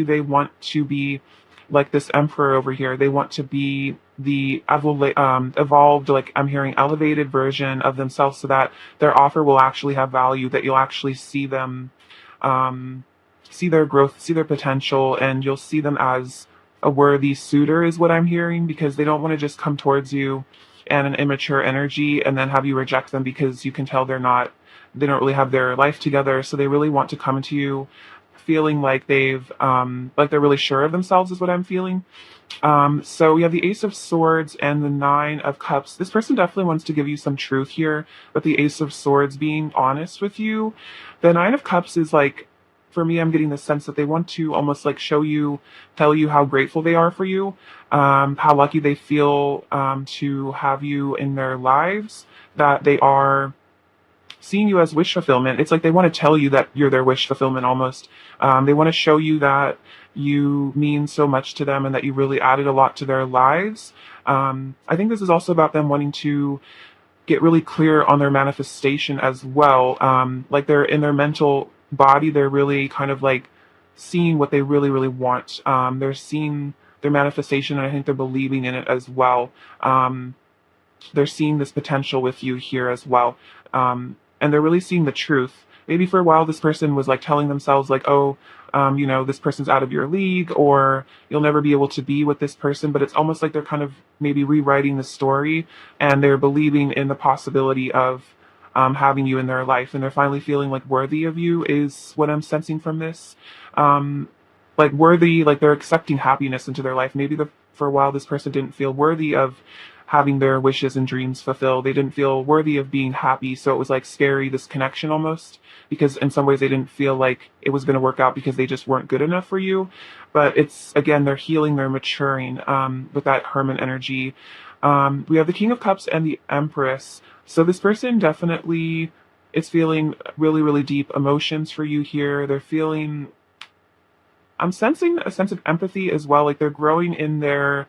they want to be like this emperor over here. They want to be the evolved, like I'm hearing, elevated version of themselves, so that their offer will actually have value, that you'll actually see them, um, see their growth, see their potential, and you'll see them as a worthy suitor, is what I'm hearing, because they don't want to just come towards you and an immature energy and then have you reject them because you can tell they don't really have their life together. So they really want to come to you feeling like like they're really sure of themselves, is what I'm feeling. So we have the Ace of Swords and the Nine of Cups. This person definitely wants to give you some truth here, but the Ace of Swords being honest with you. The Nine of Cups is like, for me, I'm getting the sense that they want to almost like tell you how grateful they are for you, how lucky they feel to have you in their lives, that they are seeing you as wish fulfillment. It's like they want to tell you that you're their wish fulfillment almost. They want to show you that you mean so much to them and that you really added a lot to their lives. I think this is also about them wanting to get really clear on their manifestation as well. Like they're in their mental body, they're really kind of like seeing what they really, really want. They're seeing their manifestation, and I think they're believing in it as well. They're seeing this potential with you here as well. And they're really seeing the truth. Maybe for a while, this person was like telling themselves, like, oh, this person's out of your league, or you'll never be able to be with this person. But it's almost like they're kind of maybe rewriting the story, and they're believing in the possibility of having you in their life. And they're finally feeling like worthy of you, is what I'm sensing from this. Like worthy, like they're accepting happiness into their life. Maybe for a while, this person didn't feel worthy of having their wishes and dreams fulfilled. They didn't feel worthy of being happy. So it was like scary, this connection almost, because in some ways they didn't feel like it was going to work out because they just weren't good enough for you. But it's, again, they're healing, they're maturing with that Hermit energy. We have the King of Cups and the Empress. So this person definitely is feeling really, really deep emotions for you here. They're feeling, I'm sensing a sense of empathy as well. Like they're growing in their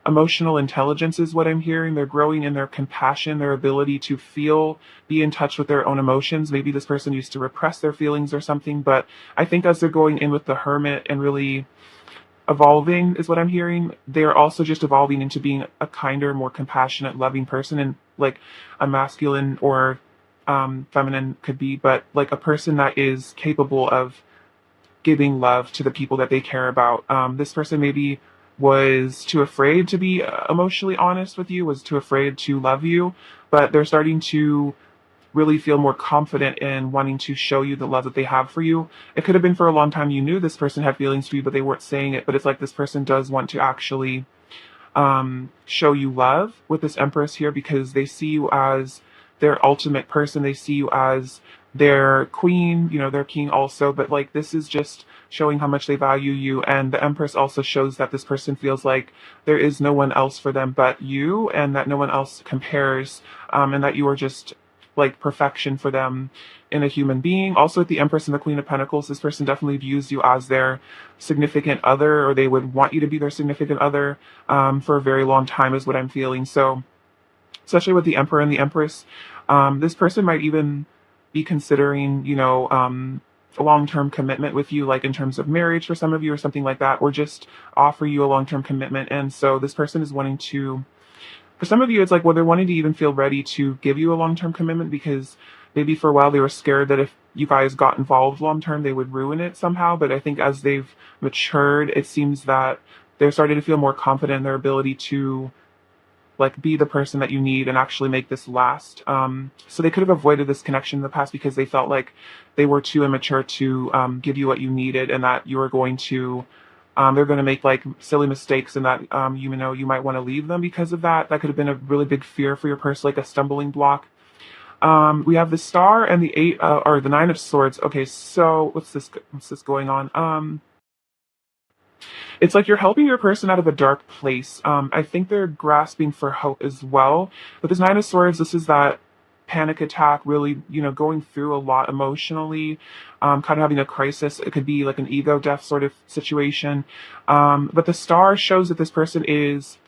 emotional intelligence, is what I'm hearing. They're growing in their compassion, their ability to feel, be in touch with their own emotions. Maybe this person used to repress their feelings or something, but I think as they're going in with the Hermit and really evolving, is what I'm hearing, they're also just evolving into being a kinder, more compassionate, loving person, and like a masculine or feminine could be, but like a person that is capable of giving love to the people that they care about. This person maybe was too afraid to be emotionally honest with you, was too afraid to love you, but they're starting to really feel more confident in wanting to show you the love that they have for you. It could have been for a long time you knew this person had feelings for you, but they weren't saying it. But it's like this person does want to actually show you love with this Empress here, because they see you as their ultimate person. They see you as their queen, their king also. But like this is just showing how much they value you. And the Empress also shows that this person feels like there is no one else for them but you, and that no one else compares, and that you are just like perfection for them in a human being. Also, with the Empress and the Queen of Pentacles, this person definitely views you as their significant other, or they would want you to be their significant other for a very long time, is what I'm feeling. So, especially with the Emperor and the Empress, this person might even be considering, a long-term commitment with you, like in terms of marriage for some of you or something like that, or just offer you a long-term commitment. And so this person is wanting to, for some of you, it's like, well, they're wanting to even feel ready to give you a long-term commitment, because maybe for a while they were scared that if you guys got involved long-term, they would ruin it somehow. But I think as they've matured, it seems that they're starting to feel more confident in their ability to like be the person that you need and actually make this last. So they could have avoided this connection in the past because they felt like they were too immature to give you what you needed, and that you were going to they're going to make like silly mistakes, and that you might want to leave them because of that. That could have been a really big fear for your person, like a stumbling block. We have the Star and the Eight or the Nine of Swords. Okay, so what's this going on? It's like you're helping your person out of a dark place. I think they're grasping for hope as well. But this Nine of Swords, this is that panic attack, really, going through a lot emotionally, kind of having a crisis. It could be like an ego death sort of situation. But the Star shows that this person is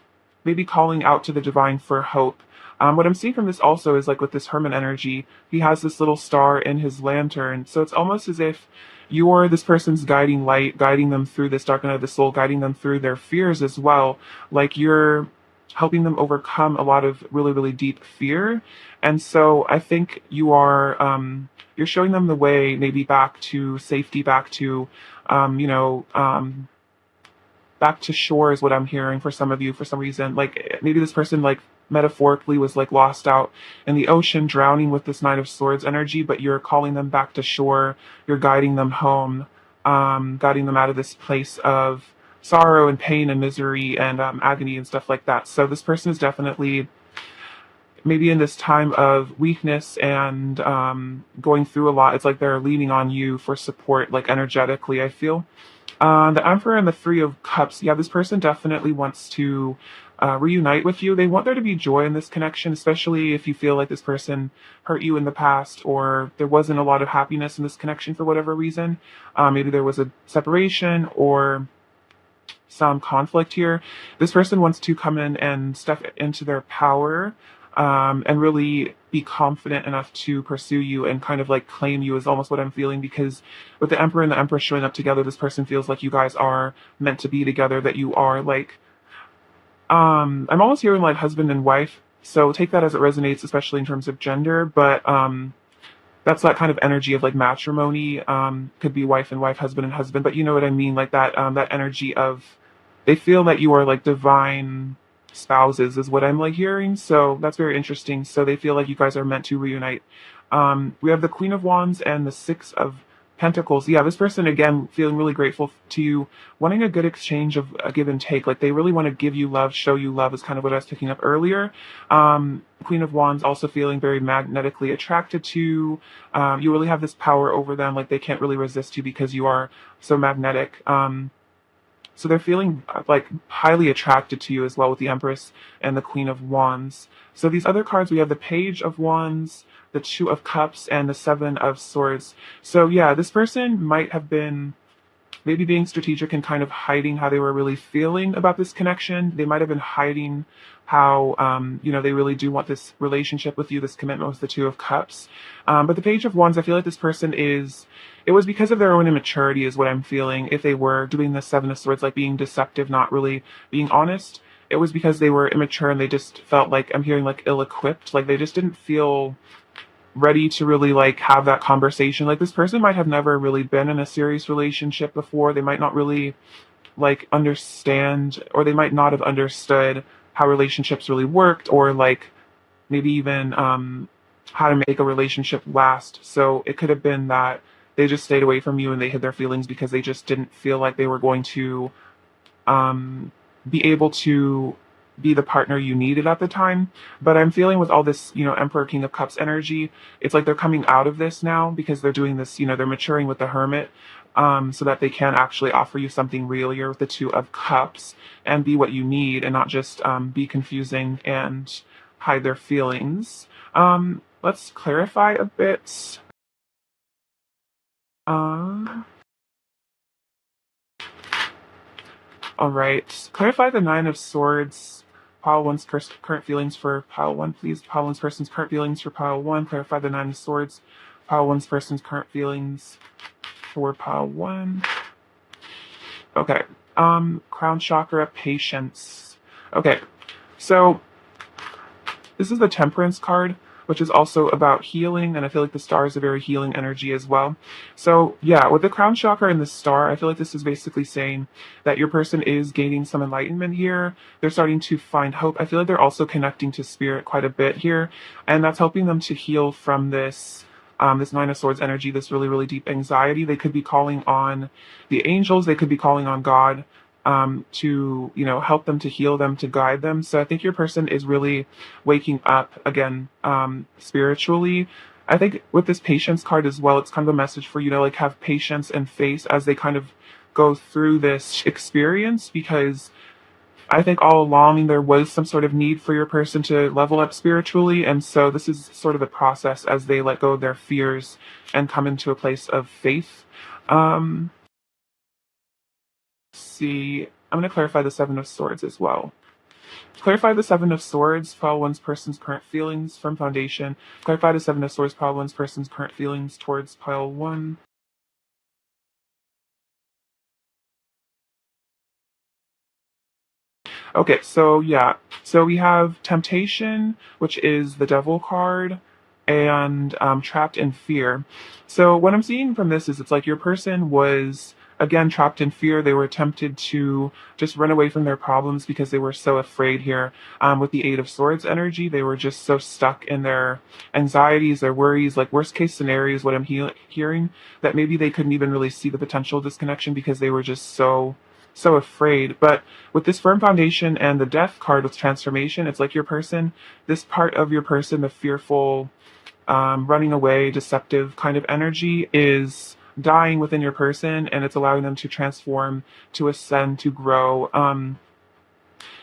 maybe calling out to the divine for hope. What I'm seeing from this also is like with this Hermit energy, he has this little star in his lantern. So it's almost as if you're this person's guiding light, guiding them through this dark night of the soul, guiding them through their fears as well. Like you're helping them overcome a lot of really, really deep fear. And so I think you're showing them the way, maybe back to safety, back to, um, you know, um, back to shore is what I'm hearing for some of you for some reason. Like maybe this person like metaphorically was like lost out in the ocean, drowning with this Knight of Swords energy, but you're calling them back to shore. You're guiding them home, guiding them out of this place of sorrow and pain and misery and agony and stuff like that. So this person is definitely maybe in this time of weakness and going through a lot. It's like they're leaning on you for support, like energetically, I feel. The Emperor and the Three of Cups. Yeah, this person definitely wants to reunite with you. They want there to be joy in this connection, especially if you feel like this person hurt you in the past or there wasn't a lot of happiness in this connection for whatever reason. Maybe there was a separation or some conflict here. This person wants to come in and step into their power and really be confident enough to pursue you and kind of like claim you is almost what I'm feeling because with the Emperor and the Empress showing up together, this person feels like you guys are meant to be together, that you are like, I'm almost hearing like husband and wife. So take that as it resonates, especially in terms of gender. But that's that kind of energy of like matrimony. Could be wife and wife, husband and husband, but you know what I mean, like that energy of they feel that you are like divine spouses is what I'm like hearing. So that's very interesting. So they feel like you guys are meant to reunite. We have the Queen of Wands and the Six of Pentacles. Yeah, this person again feeling really grateful to you, wanting a good exchange of a give and take. Like they really want to give you love, show you love is kind of what I was picking up earlier. Queen of Wands also feeling very magnetically attracted to. You really have this power over them. Like they can't really resist you because you are so magnetic. So they're feeling like highly attracted to you as well with the Empress and the Queen of Wands. So these other cards, we have the Page of Wands, the Two of Cups, and the Seven of Swords. So yeah, this person might have been maybe being strategic and kind of hiding how they were really feeling about this connection. They might have been hiding how, they really do want this relationship with you, this commitment with the Two of Cups. But the Page of Wands, I feel like this person it was because of their own immaturity is what I'm feeling. If they were doing the Seven of Swords, like being deceptive, not really being honest, it was because they were immature and they just felt like, I'm hearing like ill-equipped, like they just didn't feel ready to really like have that conversation. Like this person might have never really been in a serious relationship before. They might not really like understand, or they might not have understood how relationships really worked, or like maybe even how to make a relationship last. So it could have been that they just stayed away from you and they hid their feelings because they just didn't feel like they were going to um, be able to be the partner you needed at the time. But I'm feeling with all this, Emperor, King of Cups energy, it's like they're coming out of this now because they're doing this, they're maturing with the Hermit, so that they can actually offer you something real here with the Two of Cups and be what you need and not just be confusing and hide their feelings. Let's clarify a bit. Um, all right. Clarify the Nine of Swords. Pile one's current feelings for pile one, please. Pile one's person's current feelings for pile one. Clarify the Nine of Swords. Pile one's person's current feelings for pile one. Okay. Crown chakra, patience. Okay. So this is the Temperance card, which is also about healing, and I feel like the star is a very healing energy as well. So yeah, with the crown chakra and the star, I feel like this is basically saying that your person is gaining some enlightenment here. They're starting to find hope. I feel like they're also connecting to spirit quite a bit here, and that's helping them to heal from this Nine of Swords energy, this really, really deep anxiety. They could be calling on the angels. They could be calling on God to, help them, to heal them, to guide them. So I think your person is really waking up again, spiritually. I think with this patience card as well, it's kind of a message for you to like have patience and faith as they kind of go through this experience, because I think all along there was some sort of need for your person to level up spiritually. And so this is sort of the process as they let go of their fears and come into a place of faith. Um, let's see, I'm going to clarify the Seven of Swords as well. Clarify the Seven of Swords, pile one's person's current feelings from foundation. Clarify the Seven of Swords, pile one's person's current feelings towards pile one. Okay, so yeah. So we have Temptation, which is the Devil card, and Trapped in Fear. So what I'm seeing from this is it's like your person was, again, trapped in fear. They were tempted to just run away from their problems because they were so afraid here. With the Eight of Swords energy, they were just so stuck in their anxieties, their worries, like worst case scenarios, what I'm hearing, that maybe they couldn't even really see the potential disconnection because they were just so afraid. But with this firm foundation and the death card with transformation, it's like your person, this part of your person, the fearful, running away, deceptive kind of energy is dying within your person, and it's allowing them to transform, to ascend, to grow.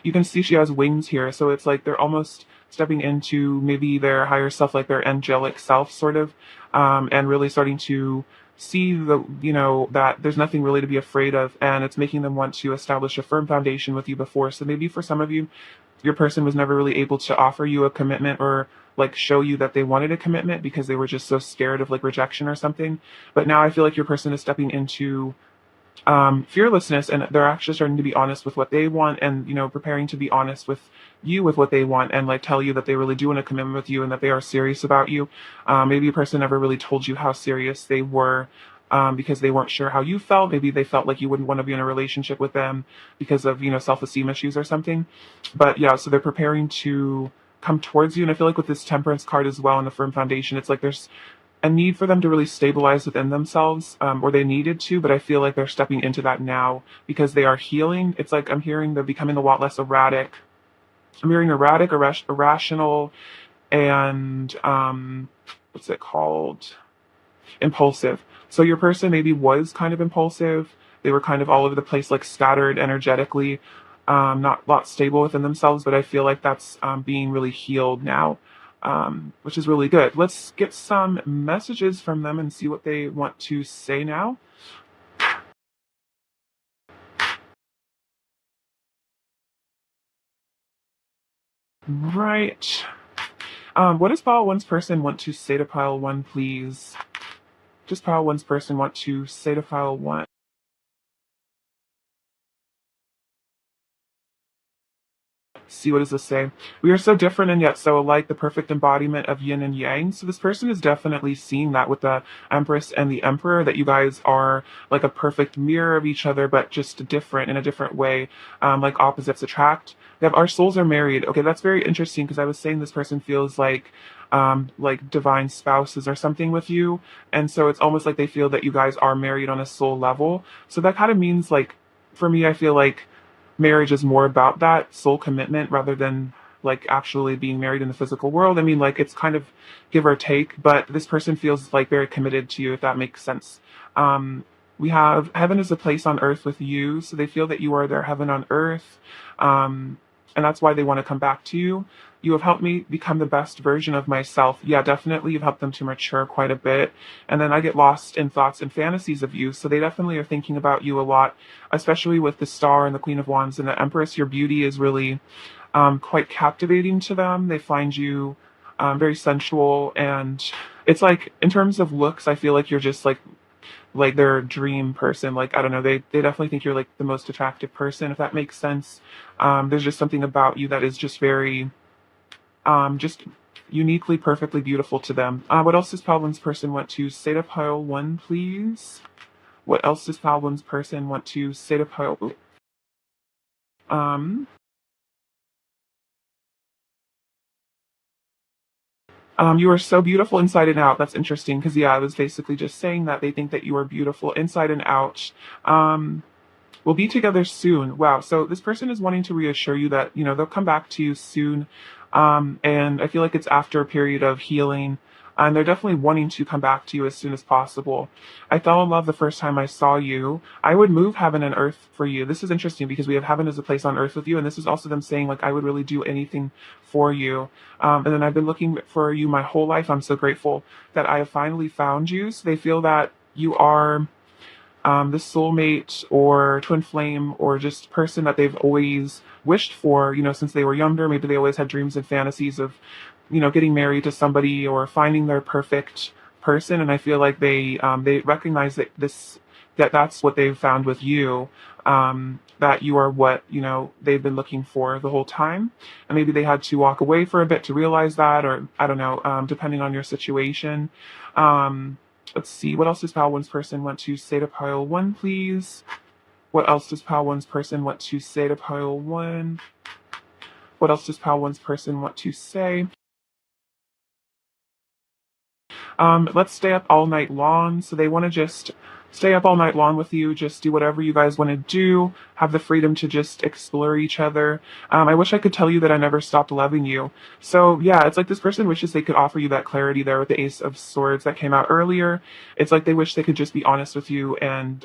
You can see she has wings here, so it's like they're almost stepping into maybe their higher self, like their angelic self, sort of, and really starting to see that there's nothing really to be afraid of, and it's making them want to establish a firm foundation with you before. So maybe for some of you, your person was never really able to offer you a commitment or like show you that they wanted a commitment because they were just so scared of like rejection or something. But now I feel like your person is stepping into fearlessness, and they're actually starting to be honest with what they want, and preparing to be honest with you with what they want, and like tell you that they really do want a commitment with you and that they are serious about you. Maybe a person never really told you how serious they were, because they weren't sure how you felt. Maybe they felt like you wouldn't want to be in a relationship with them because of self-esteem issues or something. But yeah, so they're preparing to come towards you, and I feel like with this Temperance card as well and the firm foundation, it's like there's a need for them to really stabilize within themselves, or they needed to, but I feel like they're stepping into that now because they are healing. It's like I'm hearing they're becoming a lot less erratic. I'm hearing erratic, irrational, and what's it called? Impulsive. So your person maybe was kind of impulsive. They were kind of all over the place, like scattered energetically, not a lot stable within themselves. But I feel like that's being really healed now, which is really good. Let's get some messages from them and see what they want to say now. Right. What does pile one's person want to say to pile one, please? Just pile one's person want to say to pile one. See, what does this say? We are so different and yet so alike, the perfect embodiment of yin and yang. So this person is definitely seeing that with the Empress and the Emperor, that you guys are like a perfect mirror of each other, but just different in a different way, like opposites attract. We have our souls are married. Okay, that's very interesting because I was saying this person feels like divine spouses or something with you. And so it's almost like they feel that you guys are married on a soul level. So that kind of means like, for me, I feel like marriage is more about that soul commitment rather than like actually being married in the physical world. I mean, like it's kind of give or take, but this person feels like very committed to you, if that makes sense. We have heaven is a place on earth with you, so they feel that you are their heaven on earth, and that's why they want to come back to you. You have helped me become the best version of myself. Yeah, definitely, you've helped them to mature quite a bit. And then I get lost in thoughts and fantasies of you, so they definitely are thinking about you a lot, especially with the Star and the Queen of Wands and the Empress. Your beauty is really quite captivating to them. They find you very sensual, and it's like in terms of looks, I feel like you're just like their dream person. Like I don't know, they definitely think you're like the most attractive person, if that makes sense. There's just something about you that is just very just uniquely, perfectly beautiful to them. What else does Palvin's person want to say to pile one, please? What else does Palvin's person want to say to pile? Um, you are so beautiful inside and out. That's interesting because yeah, I was basically just saying that they think that you are beautiful inside and out. Um, we'll be together soon. Wow. So this person is wanting to reassure you that, they'll come back to you soon. And I feel like it's after a period of healing. And they're definitely wanting to come back to you as soon as possible. I fell in love the first time I saw you. I would move heaven and earth for you. This is interesting because we have heaven as a place on earth with you. And this is also them saying, like, I would really do anything for you. And then I've been looking for you my whole life. I'm so grateful that I have finally found you. So they feel that you are this soulmate or twin flame or just person that they've always wished for, since they were younger. Maybe they always had dreams and fantasies of, getting married to somebody or finding their perfect person. And I feel like they recognize that's what they've found with you. That you are what, they've been looking for the whole time. And maybe they had to walk away for a bit to realize that, or I don't know, depending on your situation. Um, let's see, what else does Pile One's person want to say to Pile One, please? What else does Pile One's person want to say to Pile One? What else does Pile One's person want to say? Let's stay up all night long. So they want to just stay up all night long with you, just do whatever you guys want to do, have the freedom to just explore each other. I wish I could tell you that I never stopped loving you. So yeah, it's like this person wishes they could offer you that clarity there with the Ace of Swords that came out earlier. It's like they wish they could just be honest with you and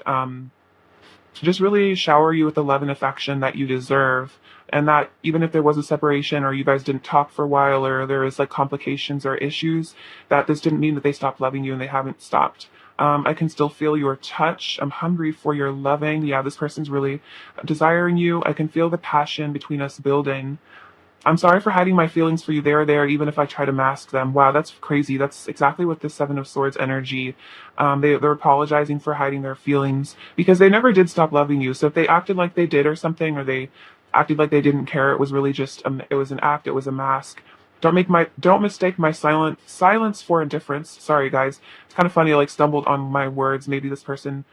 just really shower you with the love and affection that you deserve. And that even if there was a separation or you guys didn't talk for a while or there was like complications or issues, that this didn't mean that they stopped loving you, and they haven't stopped. I can still feel your touch. I'm hungry for your loving. Yeah, this person's really desiring you. I can feel the passion between us building. I'm sorry for hiding my feelings for you there, even if I try to mask them. Wow, that's crazy. That's exactly what the Seven of Swords energy. They're apologizing for hiding their feelings because they never did stop loving you. So if they acted like they did or something, or they acted like they didn't care, it was really just it was an act. It was a mask. Don't mistake my silence for indifference. Sorry, guys. It's kind of funny. I like stumbled on my words. Maybe this person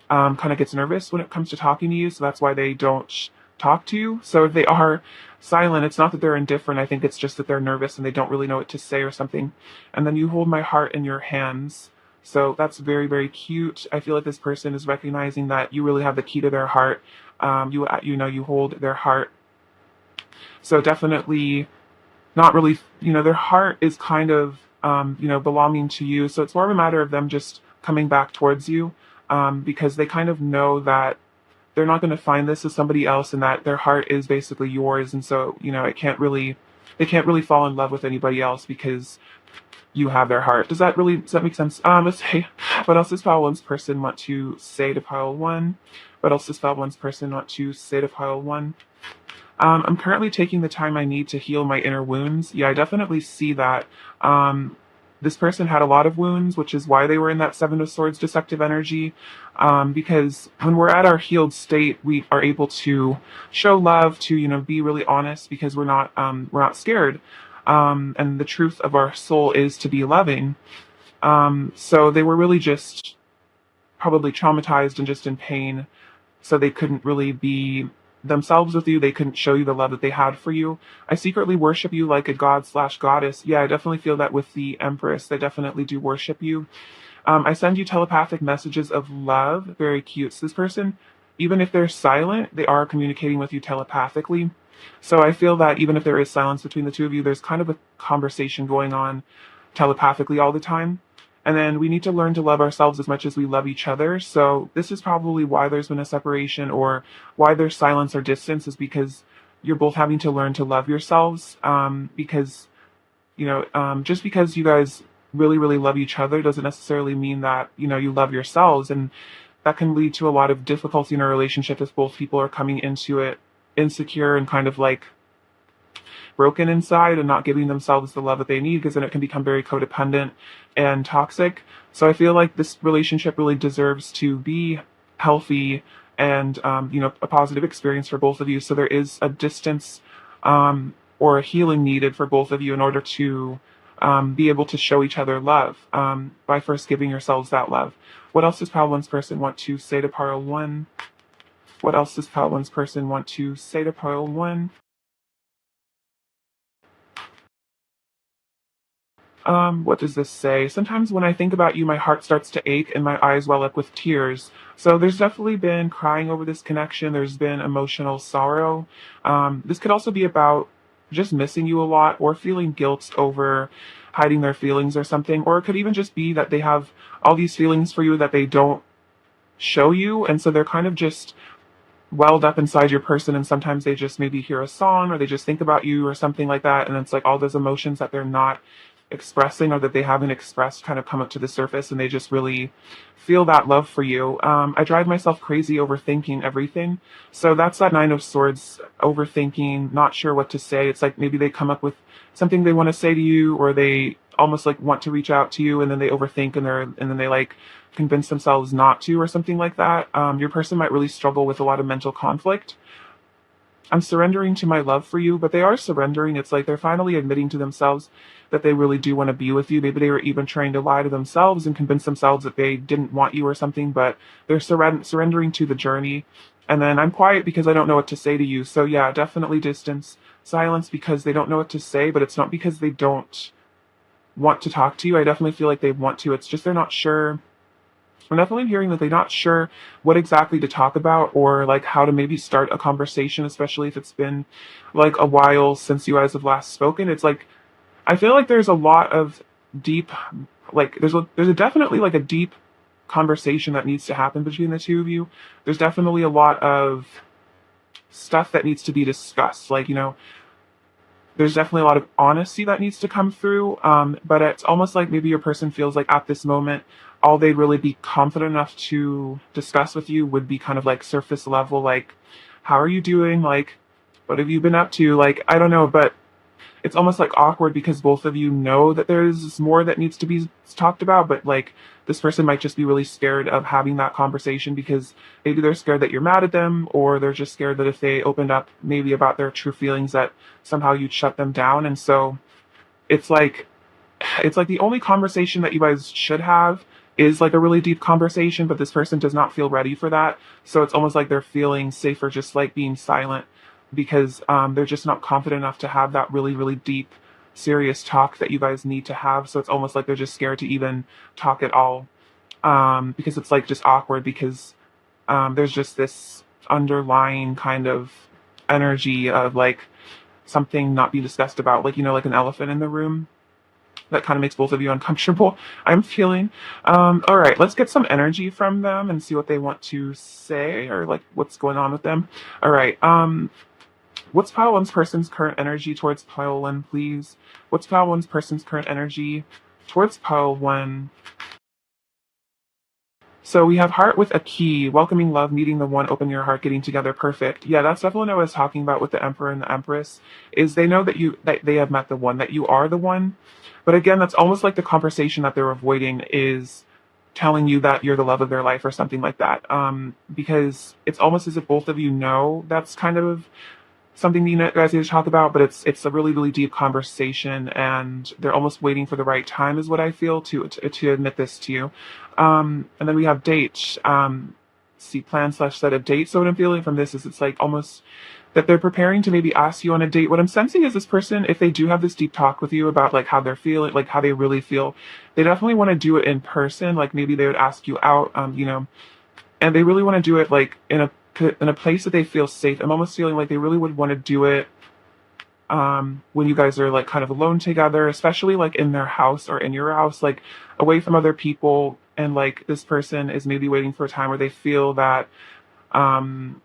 kind of gets nervous when it comes to talking to you, so that's why they don't talk to you. So if they are silent, it's not that they're indifferent. I think it's just that they're nervous and they don't really know what to say or something. And then you hold my heart in your hands. So that's very, very cute. I feel like this person is recognizing that you really have the key to their heart. You hold their heart. So definitely not really, their heart is kind of, belonging to you. So it's more of a matter of them just coming back towards you, because they kind of know that they're not going to find this as somebody else, and that their heart is basically yours. And so, they can't really fall in love with anybody else because you have their heart. Does that make sense? Let's say, what else does Pile One's person want to say to Pile One? What else does Pile One's person want to say to Pile One? I'm currently taking the time I need to heal my inner wounds. Yeah, I definitely see that. This person had a lot of wounds, which is why they were in that Seven of Swords deceptive energy. Because when we're at our healed state, we are able to show love, to be really honest, because we're not scared. And the truth of our soul is to be loving. So they were really just probably traumatized and just in pain, so they couldn't really be themselves with you. They couldn't show you the love that they had for you. I secretly worship you like a god/goddess. Yeah, I definitely feel that with the Empress. They definitely do worship you. I send you telepathic messages of love. Very cute. So this person, even if they're silent, they are communicating with you telepathically. So I feel that even if there is silence between the two of you, there's kind of a conversation going on telepathically all the time. And then we need to learn to love ourselves as much as we love each other. So this is probably why there's been a separation, or why there's silence or distance, is because you're both having to learn to love yourselves. Because, just because you guys really, really love each other doesn't necessarily mean that, you love yourselves. And that can lead to a lot of difficulty in a relationship if both people are coming into it insecure and kind of like broken inside and not giving themselves the love that they need, because then it can become very codependent and toxic. So I feel like this relationship really deserves to be healthy and, a positive experience for both of you. So there is a distance, or a healing needed for both of you in order to be able to show each other love, by first giving yourselves that love. What else does Pile One's person want to say to Pile One? What else does Pile One's person want to say to Pile One? What does this say? Sometimes when I think about you, my heart starts to ache and my eyes well up with tears. So there's definitely been crying over this connection. There's been emotional sorrow. This could also be about just missing you a lot, or feeling guilt over hiding their feelings or something. Or it could even just be that they have all these feelings for you that they don't show you. And so they're kind of just welled up inside your person, and sometimes they just maybe hear a song or they just think about you or something like that, and it's like all those emotions that they're not expressing or that they haven't expressed kind of come up to the surface, and they just really feel that love for you. I drive myself crazy overthinking everything. So that's that Nine of Swords, overthinking, not sure what to say. It's like maybe they come up with something they want to say to you, or they almost like want to reach out to you, and then they overthink and then they like convince themselves not to, or something like that. Your person might really struggle with a lot of mental conflict. I'm surrendering to my love for you, but they are surrendering. It's like they're finally admitting to themselves that they really do want to be with you. Maybe they were even trying to lie to themselves and convince themselves that they didn't want you or something, but they're surrendering to the journey. And then I'm quiet because I don't know what to say to you. So yeah, definitely distance, silence because they don't know what to say, but it's not because they don't want to talk to you. I definitely feel like they want to. It's just they're not sure. I'm definitely hearing that they're not sure what exactly to talk about or like how to maybe start a conversation, especially if it's been like a while since you guys have last spoken. It's like I feel like there's a lot of deep, like there's a definitely like a deep conversation that needs to happen between the two of you. There's definitely a lot of stuff that needs to be discussed. Like, there's definitely a lot of honesty that needs to come through. But it's almost like maybe your person feels like at this moment, all they'd really be confident enough to discuss with you would be kind of like surface level, like, how are you doing? Like, what have you been up to? Like, I don't know, but it's almost like awkward because both of you know that there's more that needs to be talked about, but like this person might just be really scared of having that conversation because maybe they're scared that you're mad at them, or they're just scared that if they opened up maybe about their true feelings that somehow you'd shut them down. And so it's like the only conversation that you guys should have is like a really deep conversation, but this person does not feel ready for that. So it's almost like they're feeling safer just like being silent because they're just not confident enough to have that really, really deep, serious talk that you guys need to have. So it's almost like they're just scared to even talk at all because it's like just awkward because there's just this underlying kind of energy of like something not being discussed about, like, like an elephant in the room that kind of makes both of you uncomfortable. I'm feeling. All right, let's get some energy from them and see what they want to say or like what's going on with them. All right. What's pile one's person's current energy towards pile one, please? What's pile one's person's current energy towards pile one? So we have heart with a key, welcoming love, meeting the one, open your heart, getting together, perfect. Yeah, that's definitely what I was talking about with the Emperor and the Empress, is they know that they have met the one, that you are the one. But again, that's almost like the conversation that they're avoiding is telling you that you're the love of their life or something like that. Because it's almost as if both of you know that's kind of something you guys need to talk about, but it's a really, really deep conversation, and they're almost waiting for the right time, is what I feel to admit this to you. And then we have date. See, plan slash set a date. So what I'm feeling from this is it's like almost that they're preparing to maybe ask you on a date. What I'm sensing is this person, if they do have this deep talk with you about like how they're feeling, like how they really feel, they definitely want to do it in person. Like maybe they would ask you out, and they really want to do it like in a place that they feel safe. I'm almost feeling like they really would want to do it when you guys are like kind of alone together, especially like in their house or in your house, like away from other people. And like this person is maybe waiting for a time where they feel that um,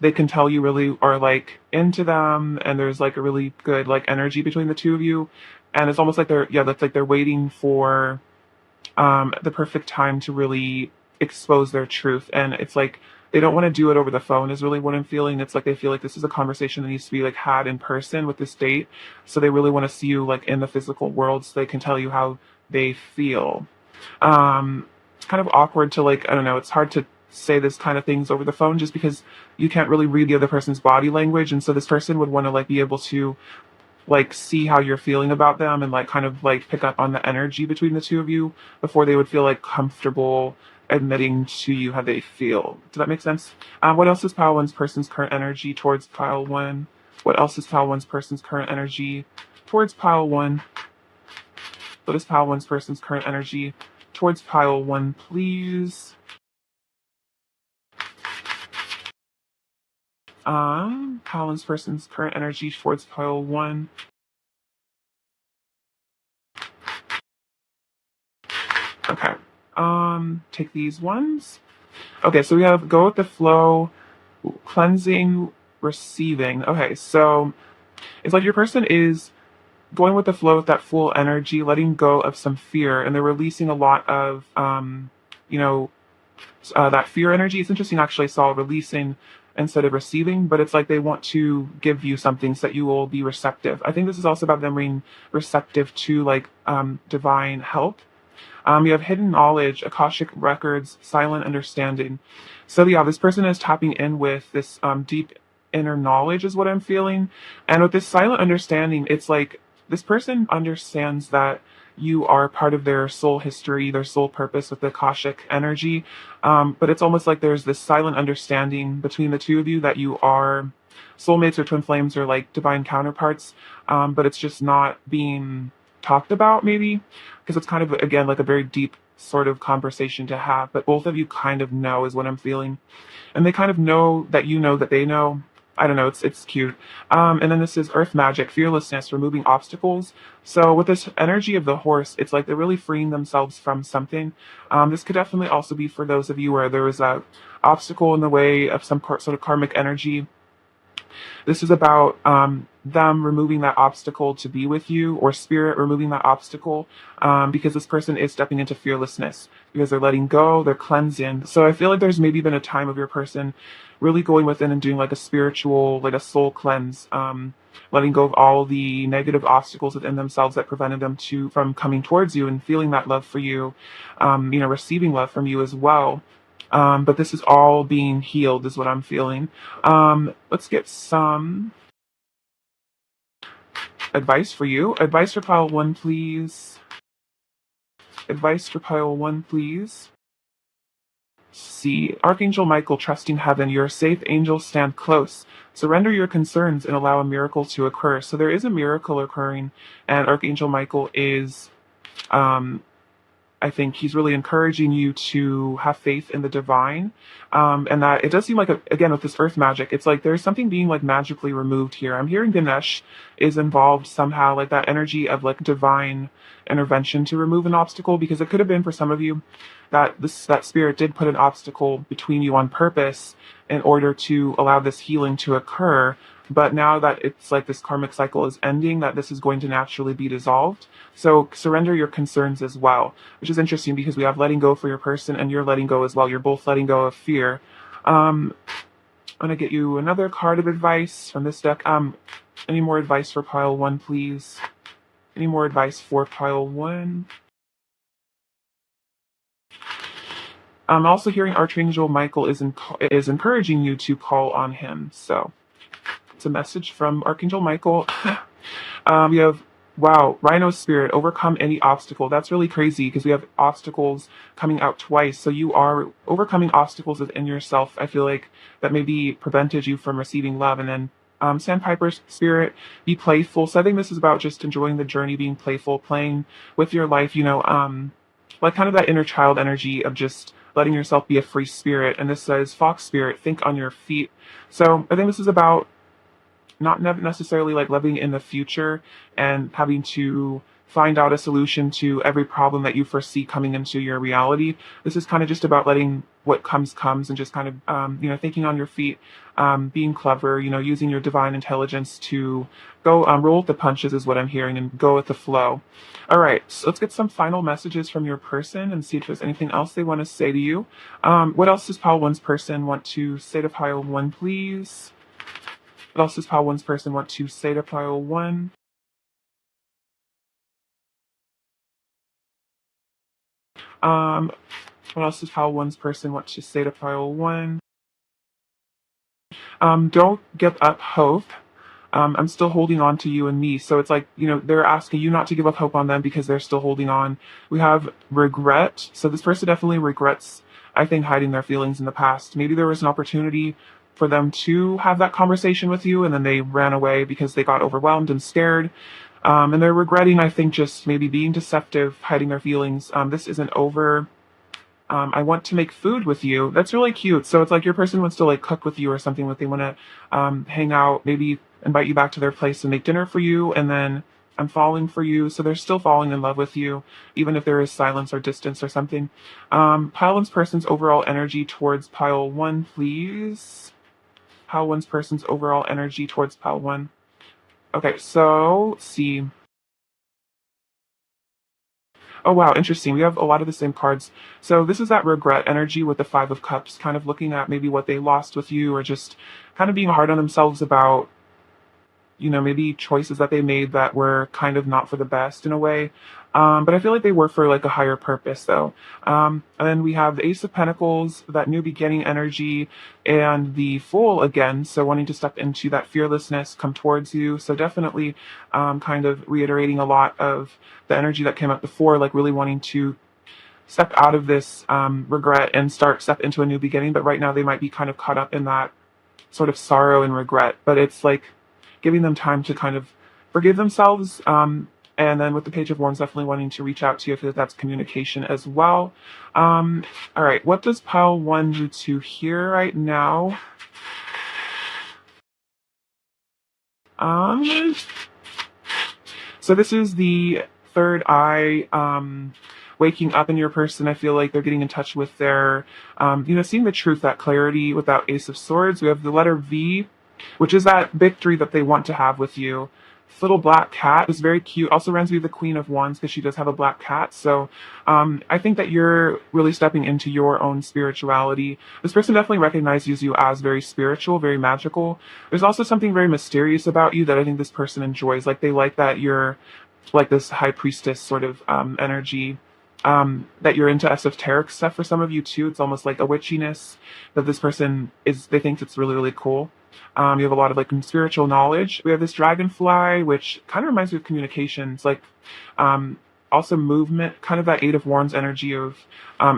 they can tell you really are like into them, and there's like a really good like energy between the two of you. And it's almost like that's like they're waiting for the perfect time to really expose their truth. And it's like they don't want to do it over the phone is really what I'm feeling. It's like they feel like this is a conversation that needs to be like had in person with this date. So they really want to see you like in the physical world so they can tell you how they feel. It's kind of awkward to like, I don't know, it's hard to say this kind of things over the phone just because you can't really read the other person's body language. And so this person would want to like be able to like see how you're feeling about them and like kind of like pick up on the energy between the two of you before they would feel like comfortable admitting to you how they feel. Does that make sense? What else is pile one's person's current energy towards pile one? What else is pile one's person's current energy towards pile one? What is pile one's person's current energy towards pile one, please? Pile one's person's current energy towards pile one. Okay. Take these ones. Okay, so we have go with the flow, cleansing, receiving. Okay, so it's like your person is going with the flow with that full energy, letting go of some fear, and they're releasing a lot of, you know, that fear energy. It's interesting, actually, I saw releasing instead of receiving, but it's like they want to give you something so that you will be receptive. I think this is also about them being receptive to like divine help. You have hidden knowledge, Akashic records, silent understanding. So yeah, this person is tapping in with this deep inner knowledge is what I'm feeling. And with this silent understanding, it's like this person understands that you are part of their soul history, their soul purpose with the Akashic energy. But it's almost like there's this silent understanding between the two of you that you are soulmates or twin flames or like divine counterparts. But it's just not being talked about, maybe, because it's kind of, again, like a very deep sort of conversation to have, but both of you kind of know is what I'm feeling, and they kind of know that you know that they know. I don't know, it's cute. And then this is earth magic, fearlessness, removing obstacles. So with this energy of the horse, it's like they're really freeing themselves from something. This could definitely also be for those of you where there was a obstacle in the way of some sort of karmic energy. This is about them removing that obstacle to be with you, or spirit removing that obstacle, because this person is stepping into fearlessness because they're letting go, they're cleansing. So I feel like there's maybe been a time of your person really going within and doing like a spiritual, like a soul cleanse, letting go of all the negative obstacles within themselves that prevented them from coming towards you and feeling that love for you, receiving love from you as well. But this is all being healed, is what I'm feeling. Let's get some advice for you. Advice for pile one, please. Advice for pile one, please. C. Archangel Michael, trusting heaven. You're safe, angels stand close. Surrender your concerns and allow a miracle to occur. So there is a miracle occurring, and Archangel Michael is um, I think he's really encouraging you to have faith in the divine. And that it does seem like, again, with this earth magic, it's like there's something being like magically removed here. I'm hearing Ganesh is involved somehow, like that energy of like divine intervention to remove an obstacle, because it could have been for some of you that that spirit did put an obstacle between you on purpose in order to allow this healing to occur. But now that it's like this karmic cycle is ending, that this is going to naturally be dissolved. So surrender your concerns as well, which is interesting because we have letting go for your person and you're letting go as well. You're both letting go of fear. I'm going to get you another card of advice from this deck. Any more advice for pile one, please? Any more advice for pile one? I'm also hearing Archangel Michael is encouraging you to call on him. So it's a message from Archangel Michael. You have, wow, Rhino Spirit, overcome any obstacle. That's really crazy because we have obstacles coming out twice. So you are overcoming obstacles within yourself, I feel like, that maybe prevented you from receiving love. And then Sandpiper Spirit, be playful. So I think this is about just enjoying the journey, being playful, playing with your life, like kind of that inner child energy of just letting yourself be a free spirit. And this says, Fox Spirit, think on your feet. So I think this is about not necessarily like living in the future and having to find out a solution to every problem that you foresee coming into your reality. This is kind of just about letting what comes and just kind of thinking on your feet, being clever, using your divine intelligence to go roll with the punches is what I'm hearing, and go with the flow. All right, so let's get some final messages from your person and see if there's anything else they want to say to you. What else does pile one's person want to say to pile one, please? What else does pile one's person want to say to pile one? Um, what else does pile one's person want to say to pile one? Don't give up hope. I'm still holding on to you and me. So it's like, they're asking you not to give up hope on them because they're still holding on. We have regret. So this person definitely regrets, I think, hiding their feelings in the past. Maybe there was an opportunity for them to have that conversation with you and then they ran away because they got overwhelmed and scared. And they're regretting, I think, just maybe being deceptive, hiding their feelings. This isn't over. I want to make food with you. That's really cute. So it's like your person wants to like cook with you or something, but they want to hang out, maybe invite you back to their place and make dinner for you. And then I'm falling for you. So they're still falling in love with you, even if there is silence or distance or something. Pile one's person's overall energy towards pile one, please. Pile one's person's overall energy towards pile one. Okay, so let's see. Oh wow, interesting. We have a lot of the same cards. So this is that regret energy with the Five of Cups, kind of looking at maybe what they lost with you, or just kind of being hard on themselves about, maybe choices that they made that were kind of not for the best in a way. But I feel like they were for like a higher purpose though. And then we have the Ace of Pentacles, that new beginning energy, and the Fool again. So wanting to step into that fearlessness, come towards you. So definitely kind of reiterating a lot of the energy that came up before, like really wanting to step out of this regret and step into a new beginning. But right now they might be kind of caught up in that sort of sorrow and regret, but it's like giving them time to kind of forgive themselves. And then with the Page of Wands, definitely wanting to reach out to you. I feel like that's communication as well. All right, what does pile one do to here right now? Um, so this is the third eye waking up in your person. I feel like they're getting in touch with their, seeing the truth, that clarity with that Ace of Swords. We have the letter V, which is that victory that they want to have with you. This little black cat is very cute. Also reminds me of the Queen of Wands because she does have a black cat. So I think that you're really stepping into your own spirituality. This person definitely recognizes you as very spiritual, very magical. There's also something very mysterious about you that I think this person enjoys. Like they like that you're like this high priestess sort of energy, that you're into esoteric stuff. For some of you too, it's almost like a witchiness that this person is, they think it's really, really cool. You have a lot of like spiritual knowledge. We have this dragonfly, which kind of reminds me of communications, like also movement, kind of that Eight of Wands energy of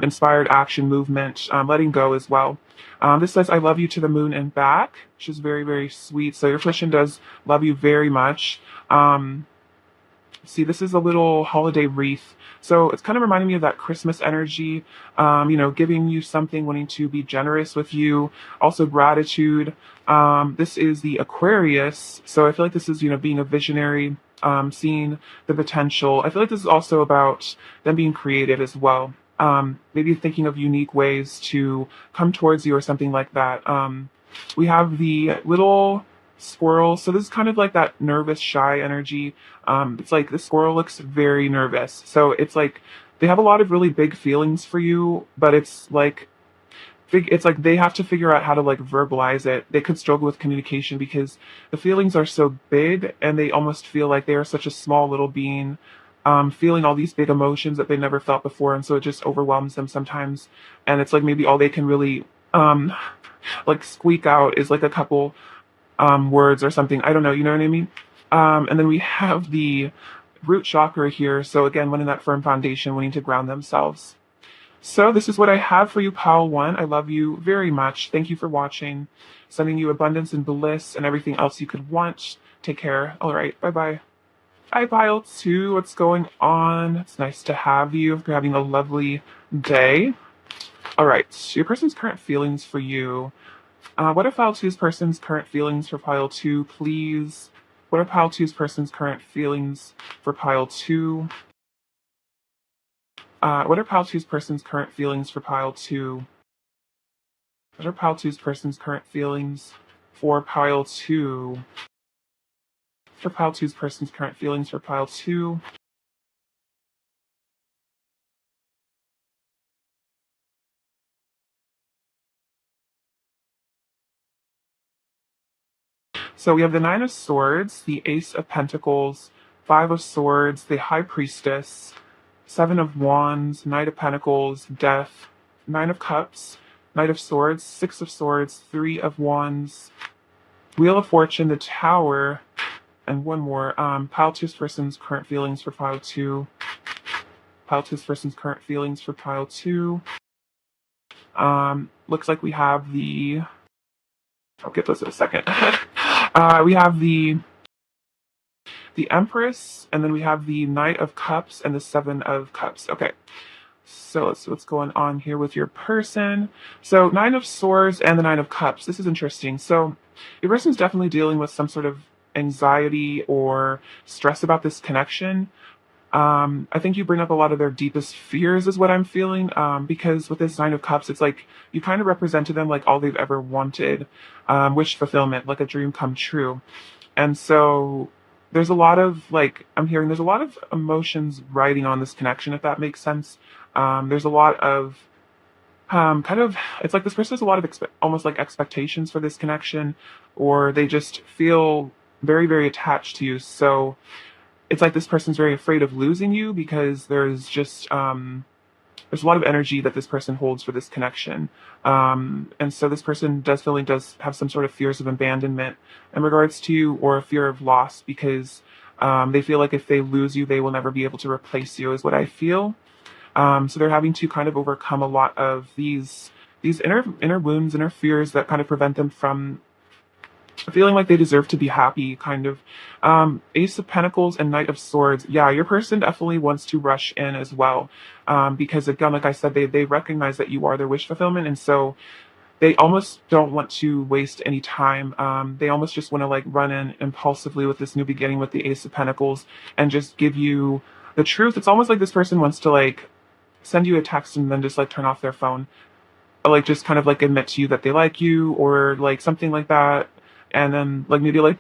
inspired action, movement, letting go as well. This says, I love you to the moon and back, which is very, very sweet. So your person does love you very much. See, this is a little holiday wreath. So it's kind of reminding me of that Christmas energy, giving you something, wanting to be generous with you, also gratitude. This is the Aquarius. So I feel like this is, being a visionary, seeing the potential. I feel like this is also about them being creative as well. Maybe thinking of unique ways to come towards you or something like that. We have the little squirrel. So this is kind of like that nervous, shy energy. It's like the squirrel looks very nervous. So it's like they have a lot of really big feelings for you, but it's like they have to figure out how to like verbalize it. They could struggle with communication because the feelings are so big and they almost feel like they are such a small little being, feeling all these big emotions that they never felt before. And so it just overwhelms them sometimes. And it's like maybe all they can really like squeak out is like a couple words or something. I don't know, you know what I mean? And then we have the root chakra here. So again, wanting that firm foundation, wanting to ground themselves. So this is what I have for you, Pile 1. I love you very much. Thank you for watching. Sending you abundance and bliss and everything else you could want. Take care. All right. Bye-bye. Hi, Pile 2. What's going on? It's nice to have you. If you're having a lovely day. All right. Your person's current feelings for you. What are Pile 2's person's current feelings for Pile 2, please? What are Pile 2's person's current feelings for Pile 2? What are Pile 2's person's current feelings for Pile 2? What are Pile 2's person's current feelings for Pile 2? For Pile 2's person's current feelings for Pile 2? So we have the Nine of Swords, the Ace of Pentacles, Five of Swords, the High Priestess, Seven of Wands, Knight of Pentacles, Death, Nine of Cups, Knight of Swords, Six of Swords, Three of Wands, Wheel of Fortune, the Tower, and one more. Pile 2's person's current feelings for Pile 2. Pile 2's person's current feelings for Pile 2. Looks like we have the... I'll get those in a second. We have the Empress, and then we have the Knight of Cups and the Seven of Cups. Okay, so let's see what's going on here with your person. So Nine of Swords and the Nine of Cups. This is interesting. So your person's definitely dealing with some sort of anxiety or stress about this connection. I think you bring up a lot of their deepest fears is what I'm feeling, because with this Nine of Cups, it's like you kind of represent to them like all they've ever wanted, wish fulfillment, like a dream come true. And so there's a lot of like, I'm hearing there's a lot of emotions riding on this connection, if that makes sense. There's a lot of kind of, it's like this person has a lot of almost like expectations for this connection, or they just feel very, very attached to you. So it's like this person's very afraid of losing you because there's a lot of energy that this person holds for this connection. And so this person does have some sort of fears of abandonment in regards to you, or a fear of loss, because they feel like if they lose you, they will never be able to replace you, is what I feel. So they're having to kind of overcome a lot of these inner wounds, inner fears that kind of prevent them from feeling like they deserve to be happy, kind of. Ace of Pentacles and Knight of Swords. Yeah, your person definitely wants to rush in as well. Because again, like I said, they recognize that you are their wish fulfillment, and so they almost don't want to waste any time. They almost just want to like run in impulsively with this new beginning with the Ace of Pentacles and just give you the truth. It's almost like this person wants to like send you a text and then just like turn off their phone, like just kind of like admit to you that they like you, or like something like that, and then like maybe like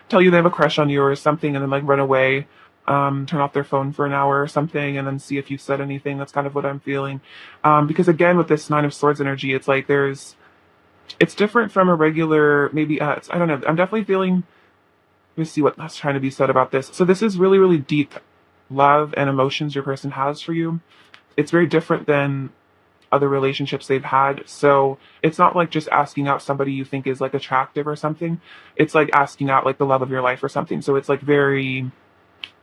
tell you they have a crush on you or something, and then like run away, turn off their phone for an hour or something, and then see if you've said anything. That's kind of what I'm feeling. Because again, with this Nine of Swords energy, it's like it's different from a regular, maybe I don't know, I'm definitely feeling, let me see what's trying to be said about this. So this is really, really deep love and emotions your person has for you. It's very different than other relationships they've had. So it's not like just asking out somebody you think is like attractive or something. It's like asking out like the love of your life or something. So it's like very,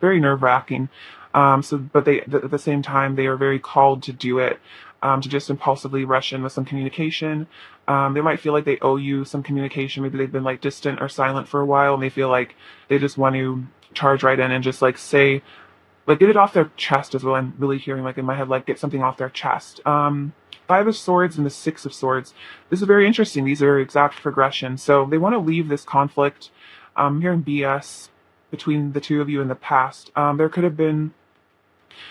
very nerve wracking. But at the same time, they are very called to do it, to just impulsively rush in with some communication. They might feel like they owe you some communication. Maybe they've been like distant or silent for a while, and they feel like they just want to charge right in and just like say, like get it off their chest as well. I'm really hearing like in my head, like get something off their chest. Five of Swords and the Six of Swords. This is very interesting. These are exact progression. So they want to leave this conflict, here in BS between the two of you in the past. There could have been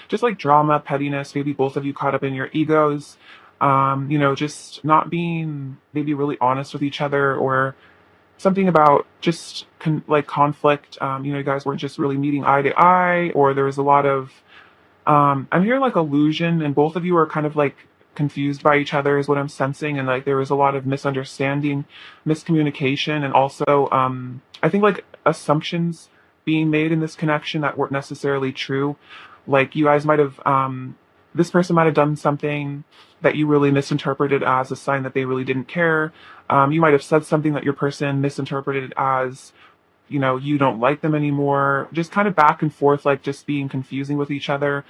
just like drama, pettiness, maybe both of you caught up in your egos, just not being maybe really honest with each other, or something about just like conflict. You guys weren't just really meeting eye to eye, or there was a lot of, I'm hearing like illusion, and both of you are kind of like confused by each other, is what I'm sensing, and like there was a lot of misunderstanding, miscommunication, and also, I think like assumptions being made in this connection that weren't necessarily true. Like you guys might have, this person might have done something that you really misinterpreted as a sign that they really didn't care. You might have said something that your person misinterpreted as, you don't like them anymore. Just kind of back and forth, like just being confusing with each other.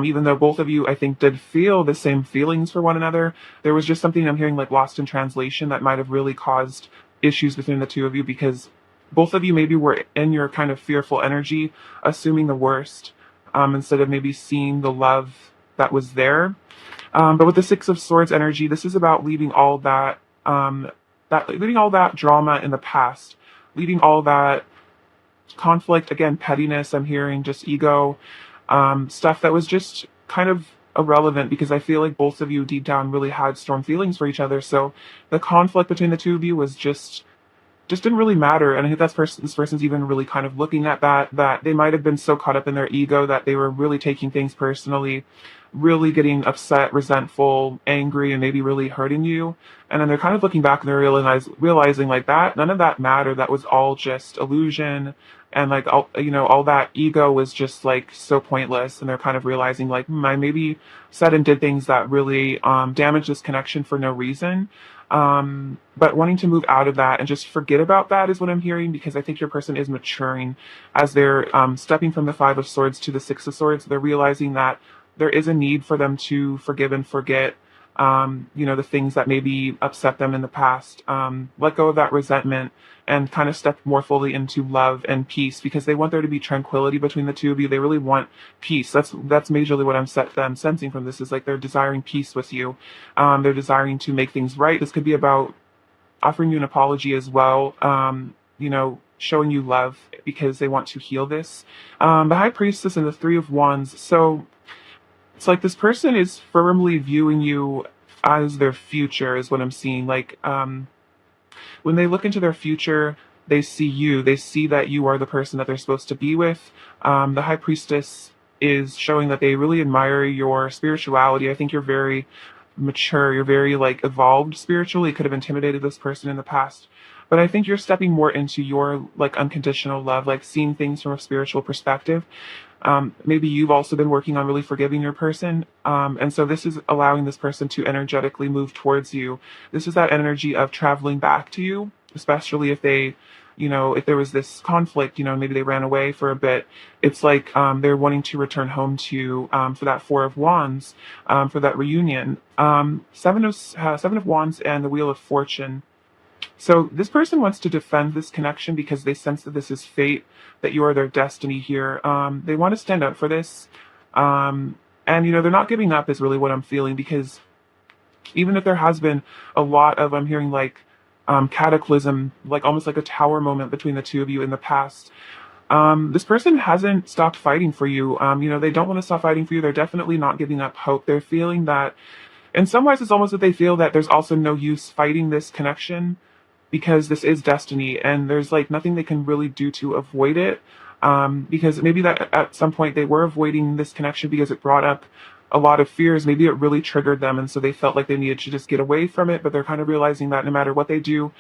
Even though both of you, I think, did feel the same feelings for one another, there was just something I'm hearing like lost in translation that might have really caused issues between the two of you, because both of you maybe were in your kind of fearful energy, assuming the worst, instead of maybe seeing the love that was there. But with the Six of Swords energy, this is about leaving all leaving all that drama in the past, leaving all that conflict, again, pettiness, I'm hearing just ego, stuff that was just kind of irrelevant, because I feel like both of you deep down really had strong feelings for each other. So the conflict between the two of you was just didn't really matter. And I think this person's even really kind of looking at that they might have been so caught up in their ego that they were really taking things personally, really getting upset, resentful, angry, and maybe really hurting you. And then they're kind of looking back and they're realizing like that none of that mattered. That was all just illusion. And like all that ego was just like so pointless. And they're kind of realizing like, I maybe said and did things that really damaged this connection for no reason. But wanting to move out of that and just forget about that is what I'm hearing, because I think your person is maturing as they're stepping from the Five of Swords to the Six of Swords. They're realizing that there is a need for them to forgive and forget, the things that maybe upset them in the past. Let go of that resentment and kind of step more fully into love and peace, because they want there to be tranquility between the two of you. They really want peace. That's majorly what I'm sensing from this, is like they're desiring peace with you. They're desiring to make things right. This could be about offering you an apology as well. Showing you love because they want to heal this. The High Priestess and the Three of Wands. So it's like this person is firmly viewing you as their future, is what I'm seeing. Like, when they look into their future, they see you. They see that you are the person that they're supposed to be with. The High Priestess is showing that they really admire your spirituality. I think you're very mature. You're very like evolved spiritually. It could have intimidated this person in the past. But I think you're stepping more into your like unconditional love, like seeing things from a spiritual perspective. Maybe you've also been working on really forgiving your person. And so this is allowing this person to energetically move towards you. This is that energy of traveling back to you, especially if they, if there was this conflict, maybe they ran away for a bit. It's like they're wanting to return home to you for that Four of Wands, for that reunion. Seven of Wands and the Wheel of Fortune. So this person wants to defend this connection because they sense that this is fate, that you are their destiny here. They want to stand up for this. And, they're not giving up is really what I'm feeling, because even if there has been a lot of, I'm hearing like cataclysm, like almost like a tower moment between the two of you in the past, this person hasn't stopped fighting for you. They don't want to stop fighting for you. They're definitely not giving up hope. They're feeling that in some ways it's almost that they feel that there's also no use fighting this connection because this is destiny and there's like nothing they can really do to avoid it. Because maybe that at some point they were avoiding this connection because it brought up a lot of fears. Maybe it really triggered them, and so they felt like they needed to just get away from it. But they're kind of realizing that no matter what they do,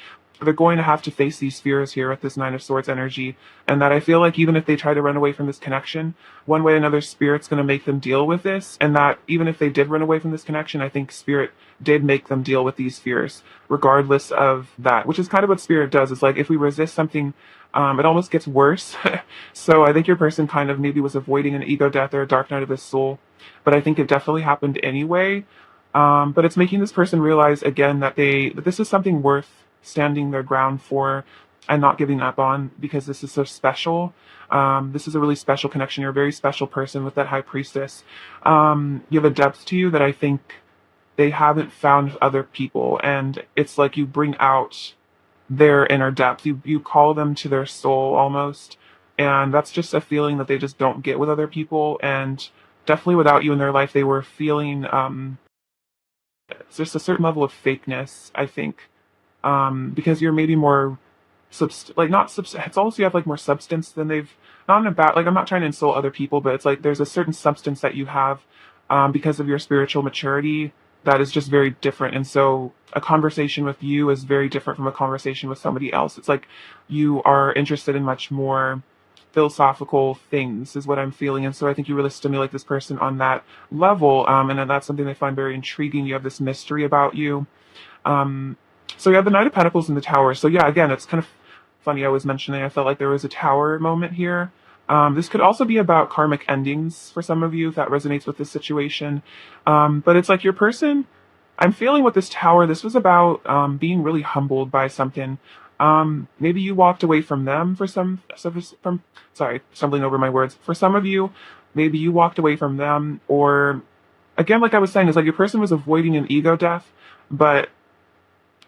they're going to have to face these fears here with this Nine of Swords energy. And that I feel like even if they try to run away from this connection, one way or another, Spirit's going to make them deal with this. And that even if they did run away from this connection, I think Spirit did make them deal with these fears, regardless of that, which is kind of what Spirit does. It's like if we resist something, it almost gets worse. So I think your person kind of maybe was avoiding an ego death or a dark night of the soul, but I think it definitely happened anyway. But it's making this person realize again that that this is something worth standing their ground for and not giving up on, because this is so special. This is a really special connection. You're a very special person with that High Priestess. You have a depth to you that I think they haven't found with other people, and it's like you bring out their inner depth. You call them to their soul almost, and that's just a feeling that they just don't get with other people. And definitely without you in their life, they were feeling it's just a certain level of fakeness, I think, because you're maybe more it's almost you have like more substance than they've, not in a bad, like I'm not trying to insult other people, but it's like there's a certain substance that you have because of your spiritual maturity that is just very different. And so a conversation with you is very different from a conversation with somebody else. It's like you are interested in much more philosophical things is what I'm feeling. And so I think you really stimulate this person on that level. And then that's something they find very intriguing. You have this mystery about you. So you have the Knight of Pentacles in the Tower. So yeah, again, it's kind of funny. I was mentioning, I felt like there was a tower moment here. This could also be about karmic endings for some of you, if that resonates with this situation. But it's like your person, I'm feeling with this tower, this was about being really humbled by something. Maybe you walked away from them sorry, stumbling over my words. For some of you, maybe you walked away from them, or again, like I was saying, it's like your person was avoiding an ego death, but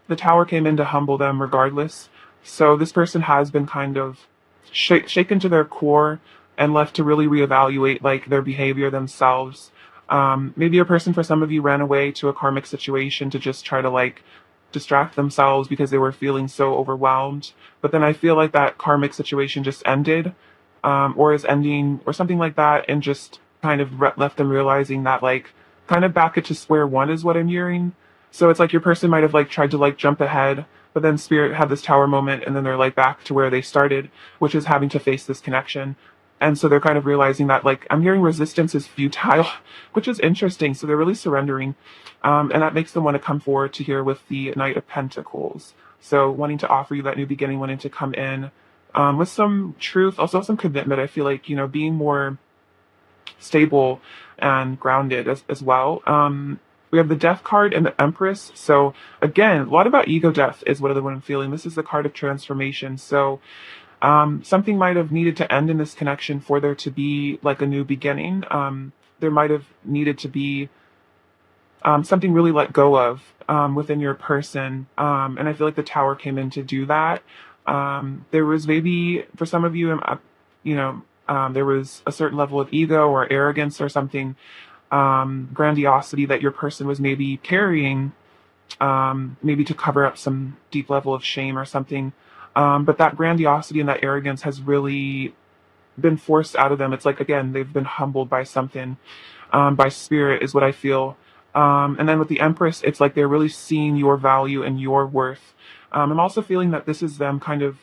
the tower came in to humble them regardless. So this person has been kind of shaken to their core and left to really reevaluate like their behavior themselves. Maybe a person for some of you ran away to a karmic situation to just try to like distract themselves because they were feeling so overwhelmed. But then I feel like that karmic situation just ended, or is ending or something like that, and just kind of left them realizing that like kind of back it to square one is what I'm hearing. So it's like your person might have like tried to like jump ahead, but then Spirit had this tower moment and then they're like back to where they started, which is having to face this connection. And so they're kind of realizing that like I'm hearing resistance is futile, which is interesting. So they're really surrendering. And that makes them want to come forward to here with the Knight of Pentacles. So wanting to offer you that new beginning, wanting to come in with some truth, also some commitment. I feel like, being more stable and grounded as well. We have the Death card and the Empress. So again, a lot about ego death is what I'm feeling. This is the card of transformation. So something might have needed to end in this connection for there to be like a new beginning. There might have needed to be something really let go of within your person. And I feel like the Tower came in to do that. There was maybe, for some of you, there was a certain level of ego or arrogance or something, grandiosity that your person was maybe carrying, maybe to cover up some deep level of shame or something. But that grandiosity and that arrogance has really been forced out of them. It's like, again, they've been humbled by something, by spirit, is what I feel. And then with the Empress, it's like they're really seeing your value and your worth. I'm also feeling that this is them kind of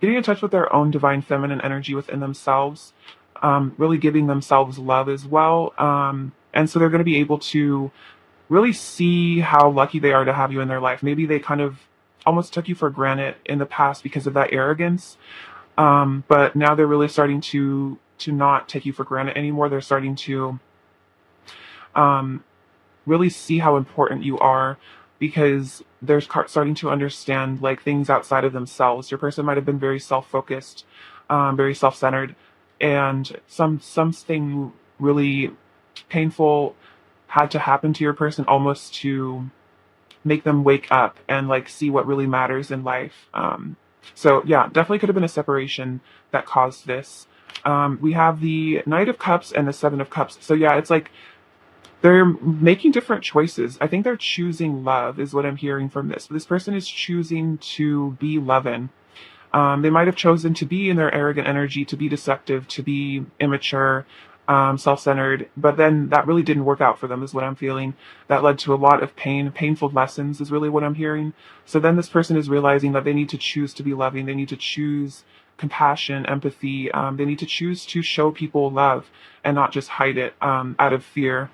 getting in touch with their own divine feminine energy within themselves, really giving themselves love as well. And so they're going to be able to really see how lucky they are to have you in their life. Maybe they kind of almost took you for granted in the past because of that arrogance. But now they're really starting to not take you for granted anymore. They're starting to um, really see how important you are because they're starting to understand like things outside of themselves. Your person might have been very self-focused, very self-centered, and something really painful had to happen to your person almost to make them wake up and like see what really matters in life. So yeah, definitely could have been a separation that caused this. We have the Knight of Cups and the Seven of Cups. So yeah, it's like they're making different choices. I think they're choosing love, is what I'm hearing from this. This person is choosing to be loving. They might have chosen to be in their arrogant energy, to be deceptive, to be immature, self-centered, but then that really didn't work out for them, is what I'm feeling. That led to a lot of pain, painful lessons, is really what I'm hearing. So then this person is realizing that they need to choose to be loving. They need to choose compassion, empathy. They need to choose to show people love and not just hide it out of fear.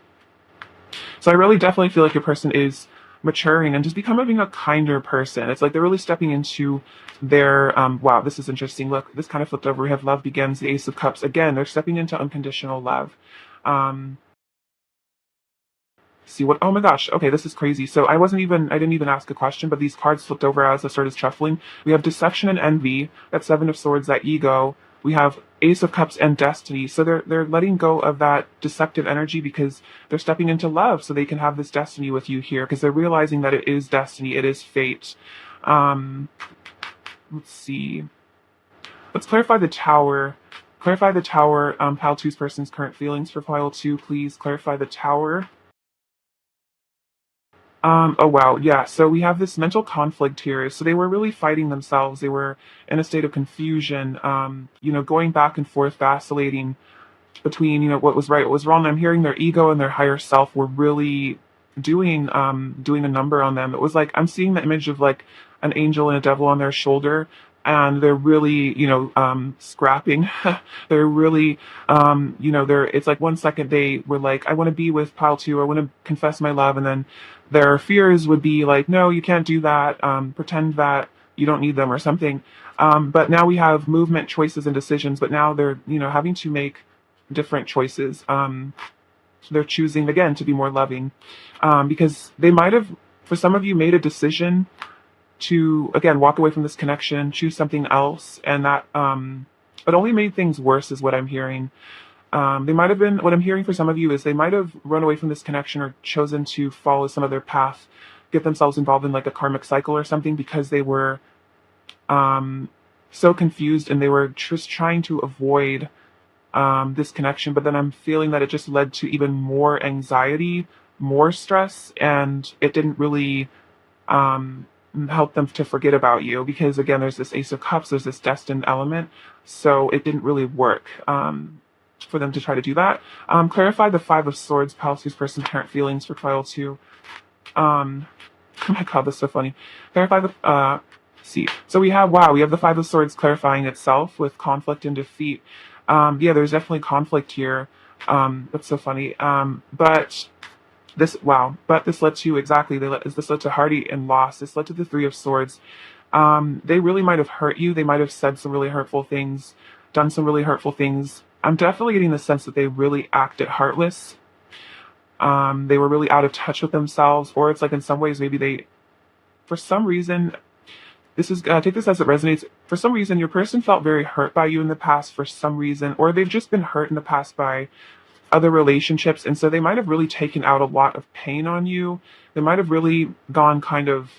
So I really definitely feel like your person is maturing and just becoming a kinder person. It's like they're really stepping into their wow, this is interesting. Look, this kind of flipped over. We have love begins, the Ace of Cups. Again, they're stepping into unconditional love. Um see what, oh my gosh, okay, this is crazy. So I didn't even ask a question, but these cards flipped over as I started shuffling. We have deception and envy, that Seven of Swords, that ego. We have Ace of Cups and destiny. So they're letting go of that deceptive energy because they're stepping into love so they can have this destiny with you here because they're realizing that it is destiny, it is fate. Um let's see. Let's clarify the tower. Clarify the tower, pile two's person's current feelings for pile two, please. Clarify the tower. Oh wow, yeah. So we have this mental conflict here. So they were really fighting themselves. They were in a state of confusion, going back and forth, vacillating between, what was right, what was wrong. I'm hearing their ego and their higher self were really doing a number on them. It was like I'm seeing the image of like an angel and a devil on their shoulder, and they're really, scrapping. They're really, they're. It's like 1 second they were like, I want to be with pile two, I want to confess my love, and then their fears would be like, no, you can't do that. Pretend that you don't need them or something. But now we have movement, choices, and decisions. But now they're, having to make different choices. They're choosing again to be more loving, because they might have, for some of you, made a decision to again walk away from this connection, choose something else, and that it only made things worse, is what I'm hearing. They might have been, what I'm hearing for some of you is they might have run away from this connection or chosen to follow some other path, get themselves involved in like a karmic cycle or something because they were so confused and they were just trying to avoid this connection. But then I'm feeling that it just led to even more anxiety, more stress, and it didn't really help them to forget about you because again, there's this Ace of Cups, there's this destined element, so it didn't really work. For them to try to do that. Clarify the Five of Swords, Palsy's person's current feelings for trial two. Oh my god, that's so funny. Clarify the see. So we have we have the Five of Swords clarifying itself with conflict and defeat. Yeah, there's definitely conflict here. That's so funny. But this led to this led to heartache and loss. This led to the Three of Swords. They really might have hurt you. They might have said some really hurtful things, done some really hurtful things. I'm definitely getting the sense that they really acted heartless. They were really out of touch with themselves, or it's like in some ways maybe they, for some reason, this is take this as it resonates. For some reason, your person felt very hurt by you in the past. For some reason, or they've just been hurt in the past by other relationships, and so they might have really taken out a lot of pain on you. They might have really gone kind of,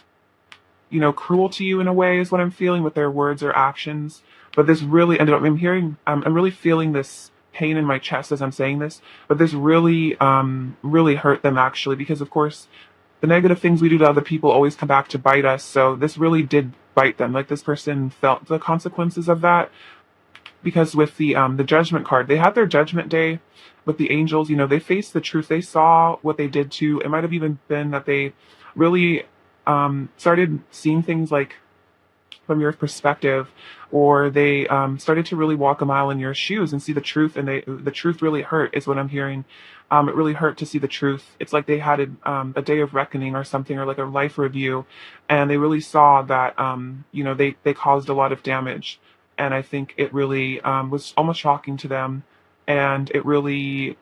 cruel to you in a way, is what I'm feeling with their words or actions. But this really ended up, I'm really feeling this pain in my chest as I'm saying this, but this really, really hurt them actually, because of course, the negative things we do to other people always come back to bite us. So this really did bite them. Like this person felt the consequences of that, because with the judgment card, they had their judgment day with the angels. You know, they faced the truth. They saw what they did to. It might have even been that they really started seeing things like from your perspective, or they started to really walk a mile in your shoes and see the truth. And the truth really hurt, is what I'm hearing. It really hurt to see the truth. It's like they had a day of reckoning or something, or like a life review, and they really saw that you know, they caused a lot of damage. And I think it really was almost shocking to them, and it really,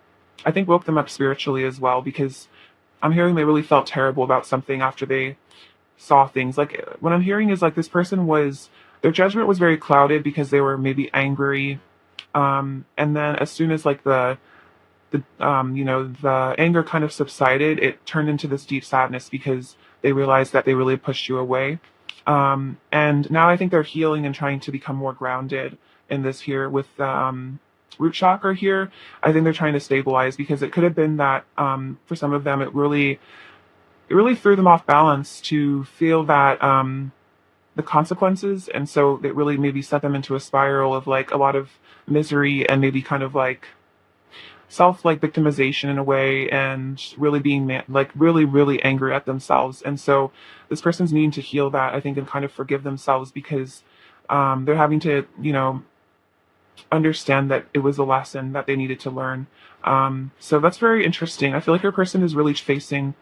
I think, woke them up spiritually as well, because I'm hearing they really felt terrible about something after they saw things. Like what I'm hearing is like this person was, their judgment was very clouded because they were maybe angry, and then as soon as like the you know, the anger kind of subsided, it turned into this deep sadness because they realized that they really pushed you away. And now I think they're healing and trying to become more grounded in this here with root chakra here. I think they're trying to stabilize, because it could have been that for some of them it really threw them off balance to feel that the consequences, and so it really maybe set them into a spiral of like a lot of misery, and maybe kind of like self like victimization in a way, and really being like really angry at themselves. And so this person's needing to heal that, I think, and kind of forgive themselves, because they're having to, you know, understand that it was a lesson that they needed to learn. So that's very interesting. I feel like your person is really facing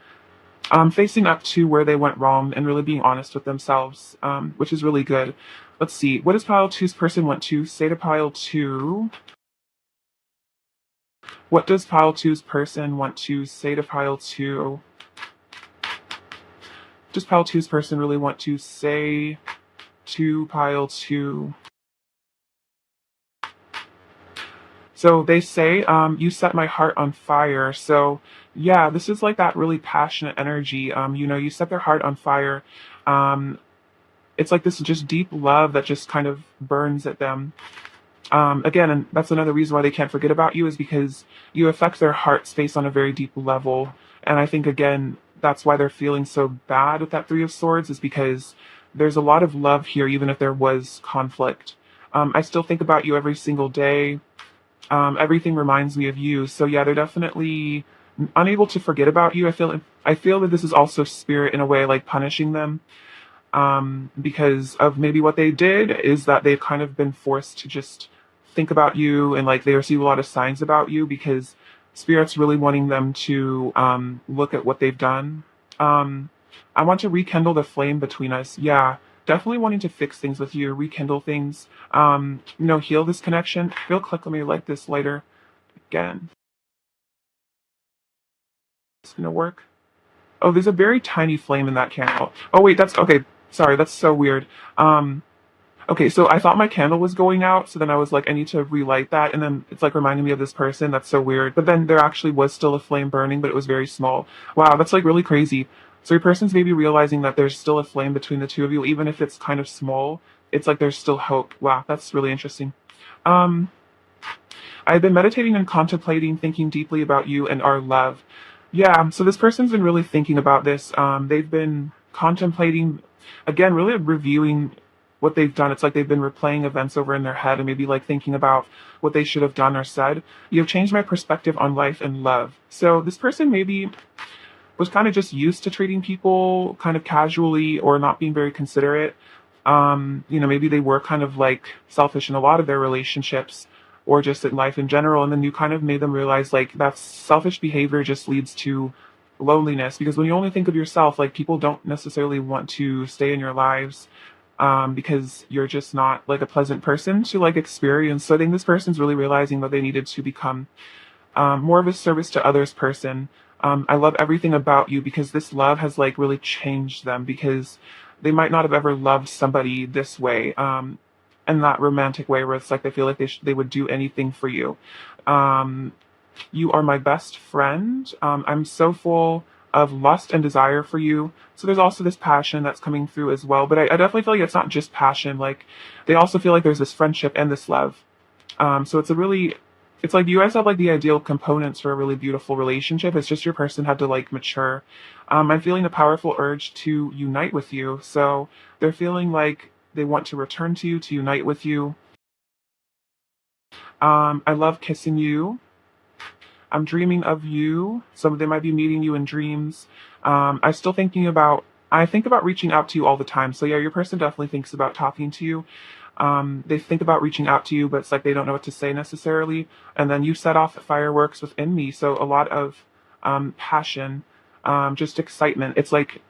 up to where they went wrong and really being honest with themselves, which is really good. Let's see, what does pile two's person want to say to pile two? What does pile two's person want to say to pile two? Does pile two's person really want to say to pile two? So they say, you set my heart on fire. So yeah, this is like that really passionate energy. You know, you set their heart on fire. Um, it's like this just deep love that just kind of burns at them. Again, and that's another reason why they can't forget about you, is because you affect their heart space on a very deep level. And I think, again, that's why they're feeling so bad with that Three of Swords, is because there's a lot of love here, even if there was conflict. I still think about you every single day. Everything reminds me of you. So yeah, they're definitely unable to forget about you. I feel that this is also spirit in a way, like punishing them, because of maybe what they did, is that they've kind of been forced to just think about you, and like they receive a lot of signs about you, because spirit's really wanting them to look at what they've done. Um, I want to rekindle the flame between us. Yeah, definitely wanting to fix things with you, rekindle things, you know, heal this connection. Feel click, let me like this later again. It's gonna work. Oh, there's a very tiny flame in that candle. Oh wait, that's okay. Sorry, that's so weird. Um, Okay, so I thought my candle was going out, so then I was like, I need to relight that, and then it's like reminding me of this person. That's so weird. But then there actually was still a flame burning, but it was very small. Wow, that's like really crazy. So your person's maybe realizing that there's still a flame between the two of you, even if it's kind of small. It's like there's still hope. Wow, that's really interesting. Um, I've been meditating and contemplating, thinking deeply about you and our love. Yeah, so this person's been really thinking about this. They've been contemplating, again, really reviewing what they've done. It's like they've been replaying events over in their head, and maybe like thinking about what they should have done or said. You have changed my perspective on life and love. So this person maybe was kind of just used to treating people kind of casually, or not being very considerate. You know, maybe they were kind of like selfish in a lot of their relationships, or just in life in general. And then you kind of made them realize like that selfish behavior just leads to loneliness, because when you only think of yourself, like people don't necessarily want to stay in your lives, because you're just not like a pleasant person to like experience. So I think this person's really realizing that they needed to become more of a service to others person. I love everything about you, because this love has like really changed them, because they might not have ever loved somebody this way, in that romantic way where it's like they feel like they would do anything for you. Um, you are my best friend. I'm so full of lust and desire for you. So there's also this passion that's coming through as well. But I definitely feel like it's not just passion. Like they also feel like there's this friendship and this love. So It's like you guys have like the ideal components for a really beautiful relationship. It's just your person had to like mature. I'm feeling a powerful urge to unite with you. So they're feeling like they want to return to you, to unite with you. I love kissing you. I'm dreaming of you. Some of them might be meeting you in dreams. I think about reaching out to you all the time. So yeah, your person definitely thinks about talking to you. They think about reaching out to you, but it's like they don't know what to say necessarily. And then you set off fireworks within me. So a lot of passion, just excitement. It's like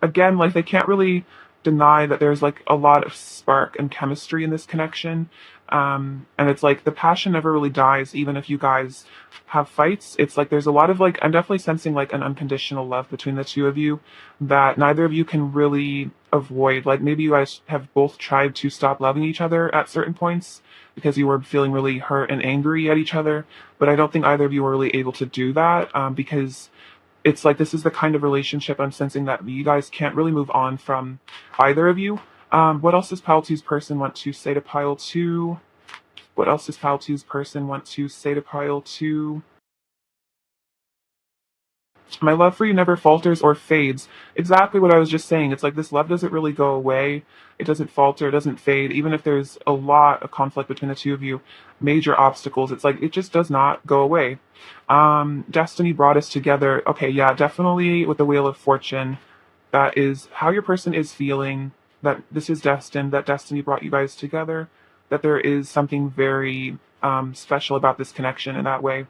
again, like they can't really deny that there's like a lot of spark and chemistry in this connection. And it's like the passion never really dies, even if you guys have fights. It's like there's a lot of like, I'm definitely sensing like an unconditional love between the two of you that neither of you can really avoid. Like maybe you guys have both tried to stop loving each other at certain points because you were feeling really hurt and angry at each other. But I don't think either of you were really able to do that because it's like this is the kind of relationship I'm sensing that you guys can't really move on from either of you. What else does Pile Two's person want to say to Pile Two? What else does Pile Two's person want to say to Pile Two? My love for you never falters or fades. Exactly what I was just saying. It's like this love doesn't really go away. It doesn't falter. It doesn't fade. Even if there's a lot of conflict between the two of you, major obstacles, it's like it just does not go away. Destiny brought us together. Okay, yeah, definitely with the Wheel of Fortune. That is how your person is feeling. That this is destined. That destiny brought you guys together. That there is something very special about this connection in that way.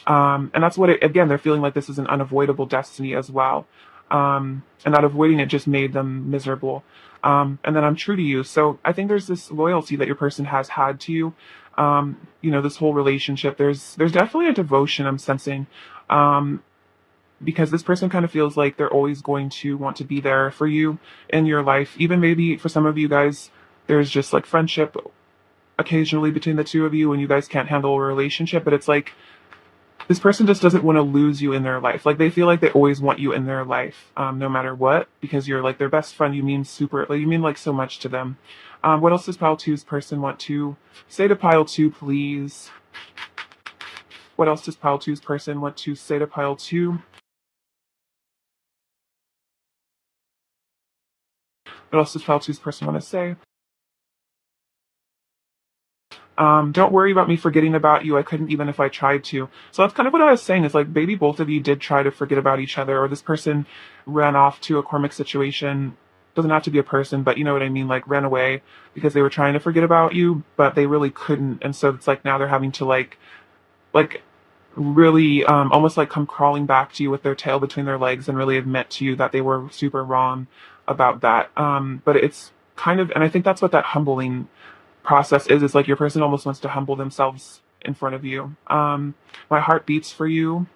And that's what again, they're feeling like this is an unavoidable destiny as well. And not avoiding it just made them miserable. And then I'm true to you. So I think there's this loyalty that your person has had to you. This whole relationship, there's definitely a devotion I'm sensing. Um, because this person kind of feels like they're always going to want to be there for you in your life. Even maybe for some of you guys, there's just like friendship occasionally between the two of you and you guys can't handle a relationship, but it's like this person just doesn't want to lose you in their life. Like they feel like they always want you in their life, no matter what, because you're like their best friend. You mean you mean like so much to them. What else does Pile Two's person want to say to Pile Two, please? What else does Pile Two's person want to say to Pile Two? What else does Pile Two's person want to say? Don't worry about me forgetting about you. I couldn't even if I tried to. So that's kind of what I was saying is like maybe both of you did try to forget about each other, or this person ran off to a karmic situation. Doesn't have to be a person, but you know what I mean, like ran away because they were trying to forget about you, but they really couldn't. And so it's like now they're having to like really almost like come crawling back to you with their tail between their legs and really admit to you that they were super wrong about that. But it's kind of, and I think that's what that humbling process is. It's like your person almost wants to humble themselves in front of you. My heart beats for you.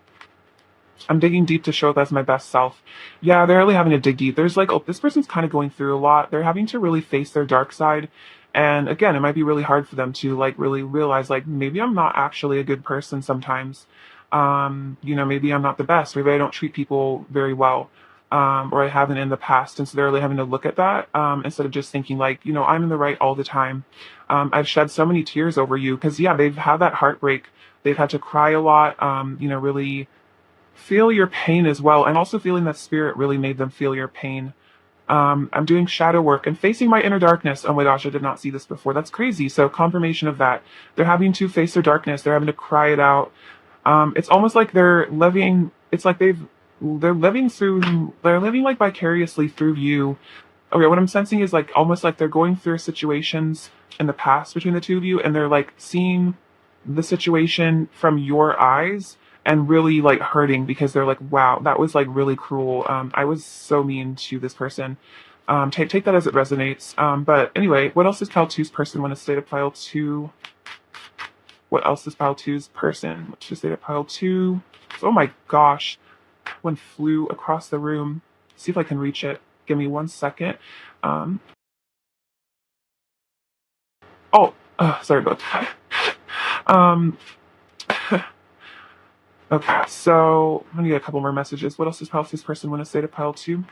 I'm digging deep to show up as my best self. Yeah, they're really having to dig deep. There's like, oh, this person's kind of going through a lot. They're having to really face their dark side. And again, it might be really hard for them to like really realize like maybe I'm not actually a good person sometimes. Maybe I'm not the best. Maybe I don't treat people very well. Or I haven't in the past. And so they're really having to look at that instead of just thinking like, I'm in the right all the time. I've shed so many tears over you because, yeah, they've had that heartbreak. They've had to cry a lot, really feel your pain as well. And also feeling that spirit really made them feel your pain. I'm doing shadow work and facing my inner darkness. Oh my gosh, I did not see this before. That's crazy. So confirmation of that. They're having to face their darkness. They're having to cry it out. It's almost like they're living. It's like they're living like vicariously through you. Okay, what I'm sensing is like almost like they're going through situations in the past between the two of you, and they're like seeing the situation from your eyes and really like hurting because they're like, wow, that was like really cruel. I was so mean to this person. Take that as it resonates. But anyway, what else does Pile Two's person want to say to Pile Two? What else does Pile Two's person want to say to Pile Two? Oh my gosh, one flew across the room. See if I can reach it. Give me 1 second. Um, sorry about that. Um, okay, so I'm gonna get a couple more messages. What else does Pile Two's person want to say to Pile Two?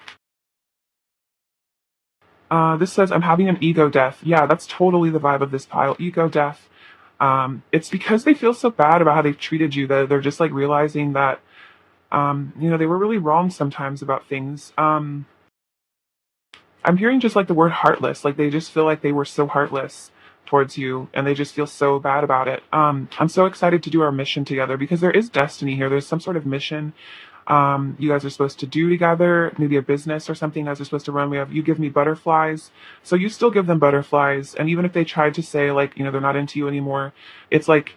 This says, I'm having an ego death. Yeah, that's totally the vibe of this pile. Ego death. It's because they feel so bad about how they've treated you that they're just like realizing that, they were really wrong sometimes about things. I'm hearing just like the word heartless, like they just feel like they were so heartless towards you and they just feel so bad about it. I'm so excited to do our mission together because there is destiny here. There's some sort of mission you guys are supposed to do together, maybe a business or something you guys are supposed to run. You give me butterflies, so you still give them butterflies. And even if they tried to say like, they're not into you anymore, it's like,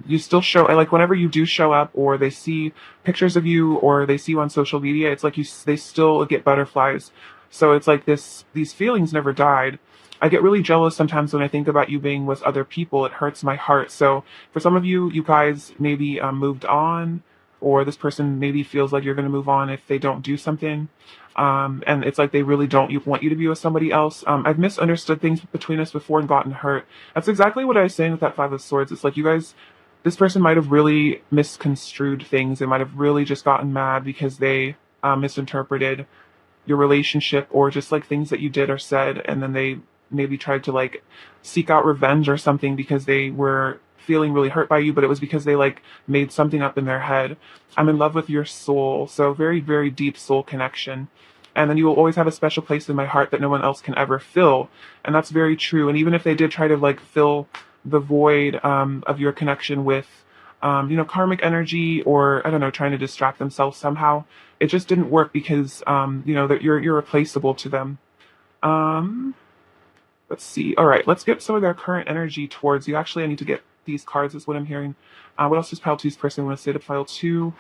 you still show, like whenever you do show up or they see pictures of you or they see you on social media, it's like they still get butterflies. So it's like these feelings never died. I get really jealous sometimes when I think about you being with other people. It hurts my heart. So for some of you, you guys maybe moved on, or this person maybe feels like you're going to move on if they don't do something. And it's like they really don't want you to be with somebody else. I've misunderstood things between us before and gotten hurt. That's exactly what I was saying with that Five of Swords. It's like you guys, this person might have really misconstrued things. They might have really just gotten mad because they misinterpreted your relationship or just like things that you did or said, and then they maybe tried to like seek out revenge or something because they were feeling really hurt by you, but it was because they like made something up in their head. I'm in love with your soul, so very, very deep soul connection. And then you will always have a special place in my heart that no one else can ever fill. And that's very true. And even if they did try to like fill the void of your connection with karmic energy, or I don't know, trying to distract themselves somehow, it just didn't work because that you're irreplaceable to them. Um, let's see. All right, let's get some of their current energy towards you. Actually, I need to get these cards. Is what I'm hearing. What else does pile two's person want to say to pile two?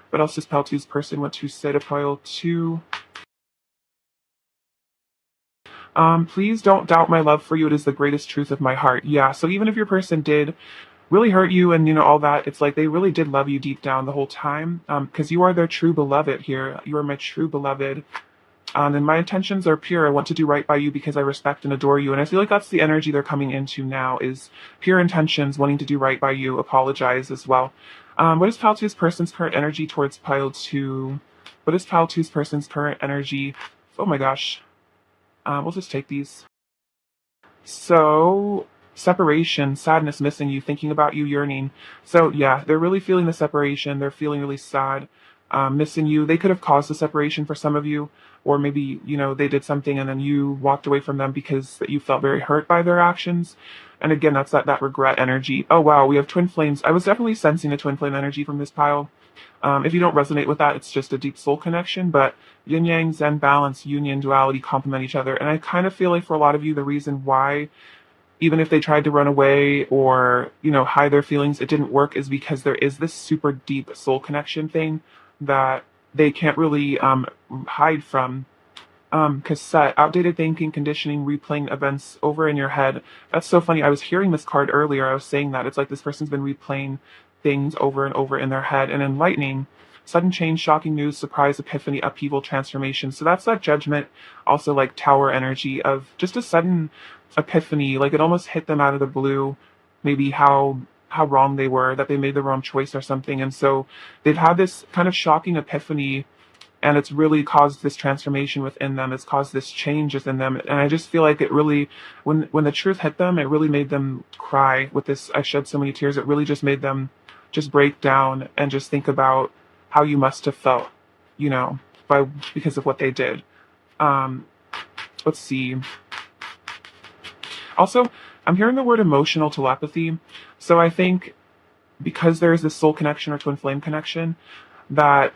What else does pile two's person want to say to pile two? Please don't doubt my love for you. It is the greatest truth of my heart. Yeah. So even if your person did really hurt you and all that, it's like they really did love you deep down the whole time, because you are their true beloved here. You are my true beloved, and my intentions are pure. I want to do right by you because I respect and adore you, and I feel like that's the energy they're coming into now, is pure intentions, wanting to do right by you, apologize as well. What is pile two's person's current energy towards pile two? What is pile two's person's current energy? Oh my gosh. We'll just take these. So, separation, sadness, missing you, thinking about you, yearning. So, yeah, they're really feeling the separation. They're feeling really sad, missing you. They could have caused the separation for some of you, or maybe, they did something and then you walked away from them because you felt very hurt by their actions. And again, that's that regret energy. Oh, wow, we have twin flames. I was definitely sensing a twin flame energy from this pile. If you don't resonate with that, it's just a deep soul connection, but yin yang, zen, balance, union, duality complement each other. And I kind of feel like for a lot of you, the reason why, even if they tried to run away or, hide their feelings, it didn't work, is because there is this super deep soul connection thing that they can't really hide from. Cassette, outdated thinking, conditioning, replaying events over in your head. That's so funny. I was hearing this card earlier. I was saying that it's like this person's been replaying things over and over in their head. And enlightening, sudden change, shocking news, surprise, epiphany, upheaval, transformation. So that's that judgment, also like tower energy of just a sudden epiphany. Like it almost hit them out of the blue, maybe how wrong they were, that they made the wrong choice or something. And so they've had this kind of shocking epiphany, and it's really caused this transformation within them. It's caused this change within them. And I just feel like it really, when the truth hit them, it really made them cry with this. I shed so many tears. It really just made them just break down and just think about how you must have felt, because of what they did. Um, let's see. Also, I'm hearing the word emotional telepathy. So I think because there is this soul connection or twin flame connection, that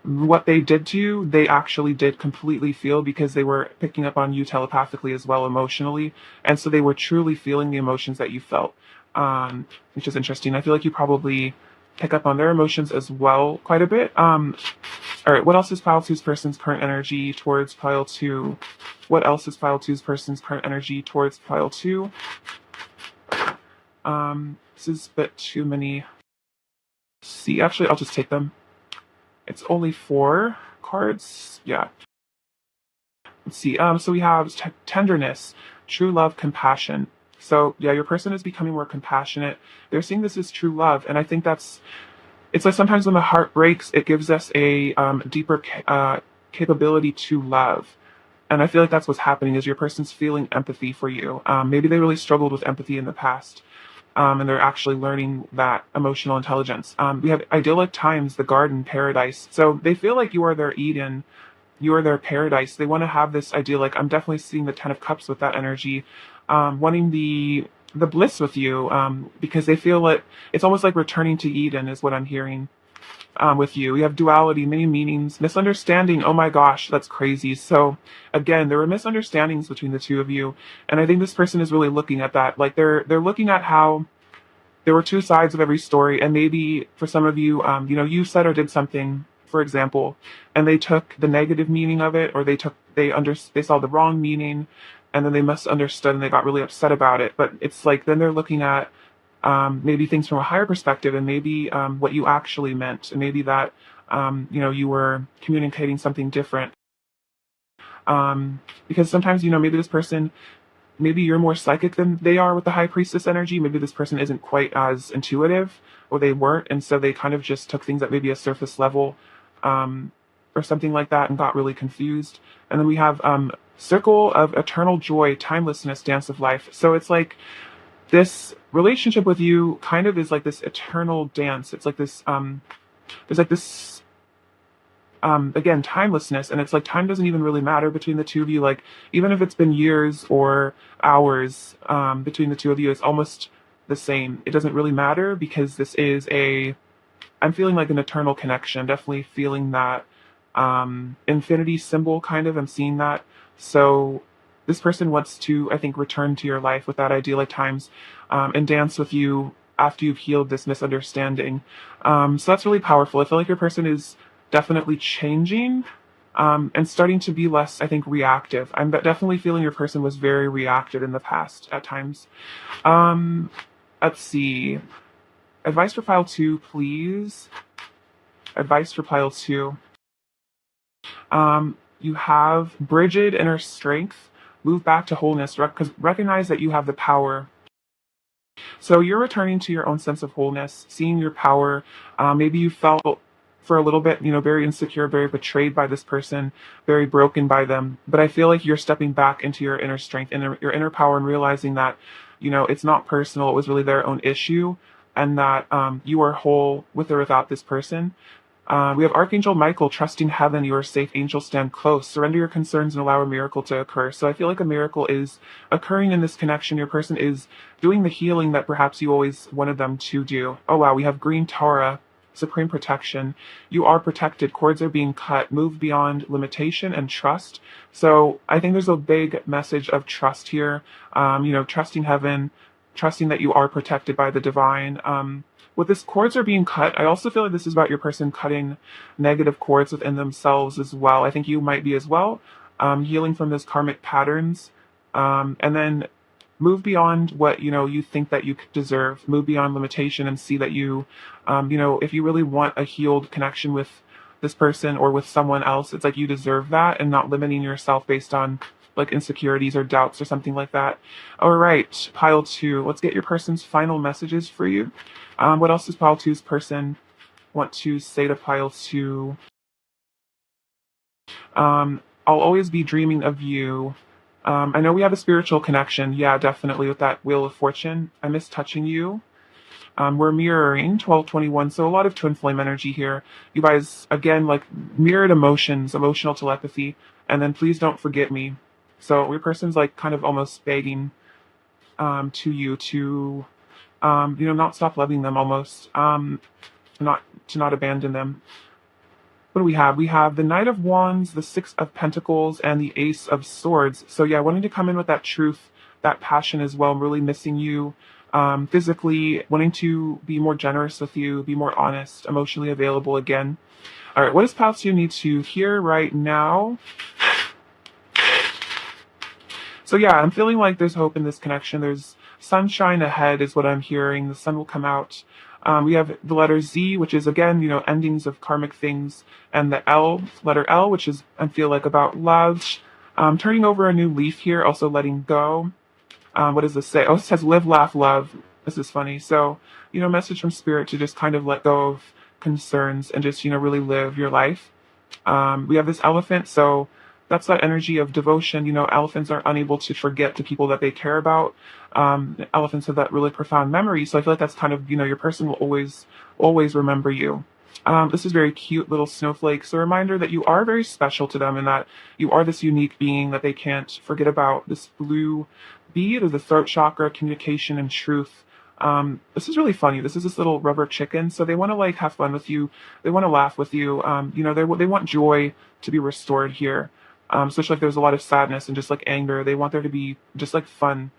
what they did to you, they actually did completely feel, because they were picking up on you telepathically as well, emotionally. And so they were truly feeling the emotions that you felt, which is interesting. I feel like you probably pick up on their emotions as well quite a bit. All right, what else is pile two's person's current energy towards pile two? What else is pile two's person's current energy towards pile two? This is a bit too many. See, actually, I'll just take them. It's only 4 cards. Yeah. Let's see. So we have tenderness, true love, compassion. So yeah, your person is becoming more compassionate. They're seeing this as true love, and I think it's like sometimes when the heart breaks, it gives us a deeper capability to love. And I feel like that's what's happening is your person's feeling empathy for you. Maybe they really struggled with empathy in the past. And they're actually learning that emotional intelligence. We have idyllic times, the garden, paradise. So they feel like you are their Eden, you are their paradise. They want to have this idea. Like I'm definitely seeing the Ten of Cups with that energy, wanting the bliss with you, because they feel like it's almost like returning to Eden is what I'm hearing with you. We have duality, many meanings, misunderstanding. Oh my gosh, that's crazy. So again, there were misunderstandings between the two of you, and I think this person is really looking at that. Like they're looking at how there were two sides of every story, and maybe for some of you, you said or did something, for example, and they took the negative meaning of it, or they saw the wrong meaning, and then they misunderstood and they got really upset about it. But it's like then they're looking at maybe things from a higher perspective, and maybe what you actually meant, and maybe that you were communicating something different. Because sometimes maybe this person, maybe you're more psychic than they are with the high priestess energy. Maybe this person isn't quite as intuitive, or they weren't, and so they kind of just took things at maybe a surface level, or something like that, and got really confused. And then we have circle of eternal joy, timelessness, dance of life. So it's like this relationship with you kind of is like this eternal dance. It's like this there's like this again, timelessness, and it's like time doesn't even really matter between the two of you. Like even if it's been years or hours between the two of you, it's almost the same. It doesn't really matter because this is I'm feeling like an eternal connection. Definitely feeling that infinity symbol kind of. I'm seeing that. So this person wants to, I think, return to your life with that idyllic times, and dance with you after you've healed this misunderstanding. So that's really powerful. I feel like your person is definitely changing, and starting to be less, I think, reactive. I'm definitely feeling your person was very reactive in the past at times. Um, let's see. Advice for pile two, please. Advice for pile two. You have Bridget inner strength. Move back to wholeness. Because recognize that you have the power. So you're returning to your own sense of wholeness, seeing your power. Maybe you felt for a little bit, very insecure, very betrayed by this person, very broken by them. But I feel like you're stepping back into your inner strength and your inner power, and realizing that, it's not personal. It was really their own issue, and that you are whole with or without this person. We have Archangel Michael, trusting heaven, you are safe, angels stand close. Surrender your concerns and allow a miracle to occur. So I feel like a miracle is occurring in this connection. Your person is doing the healing that perhaps you always wanted them to do. Oh wow, we have Green Tara, supreme protection. You are protected, cords are being cut, move beyond limitation and trust. So I think there's a big message of trust here. Trusting heaven, trusting that you are protected by the divine. With this cords are being cut, I also feel like this is about your person cutting negative cords within themselves as well. I think you might be as well, healing from those karmic patterns, and then move beyond what you think that you deserve. Move beyond limitation and see that if you really want a healed connection with this person or with someone else, it's like you deserve that, and not limiting yourself based on like insecurities or doubts or something like that. All right, pile two. Let's get your person's final messages for you. What else does pile two's person want to say to pile two? I'll always be dreaming of you. I know we have a spiritual connection. Yeah, definitely with that Wheel of Fortune. I miss touching you. We're mirroring 1221, so a lot of twin flame energy here. You guys, again, like mirrored emotions, emotional telepathy, and then please don't forget me. So your person's like kind of almost begging to you to not stop loving them, almost not abandon them. What do we have? We have the Knight of Wands, the Six of Pentacles, and the Ace of Swords. So yeah, wanting to come in with that truth, that passion as well. I'm really missing you physically, wanting to be more generous with you, be more honest, emotionally available again. All right, what does pile two need to hear right now? So yeah, I'm feeling like there's hope in this connection. There's sunshine ahead is what I'm hearing. The sun will come out. We have the letter Z, which is again, endings of karmic things, and the letter L, which is, I feel like, about love. Turning over a new leaf here, also letting go. What does this say? Oh, it says live, laugh, love. This is funny. So, message from spirit to just kind of let go of concerns and just, really live your life. We have this elephant, so that's that energy of devotion. Elephants are unable to forget the people that they care about. Elephants have that really profound memory. So I feel like that's kind of, your person will always remember you. This is very cute little snowflakes. A reminder that you are very special to them and that you are this unique being that they can't forget about. This blue bead of the throat chakra, communication and truth. This is really funny. This is this little rubber chicken. So they want to like have fun with you. They want to laugh with you. They want joy to be restored here. Especially if there's a lot of sadness and just like anger. They want there to be just like fun,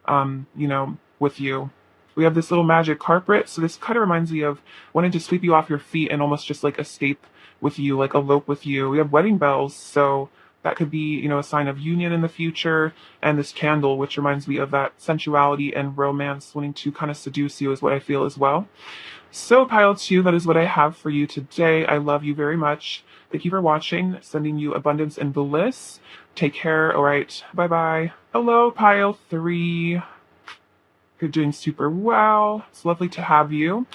with you. We have this little magic carpet. So this kind of reminds me of wanting to sweep you off your feet and almost just like escape with you, like elope with you. We have wedding bells. So that could be, a sign of union in the future. And this candle, which reminds me of that sensuality and romance wanting to kind of seduce you is what I feel as well. So pile 2, that is what I have for you today. I love you very much. Thank you for watching. Sending you abundance and bliss. Take care. All right. Bye-bye. Hello, pile 3. You're doing super well. It's lovely to have you.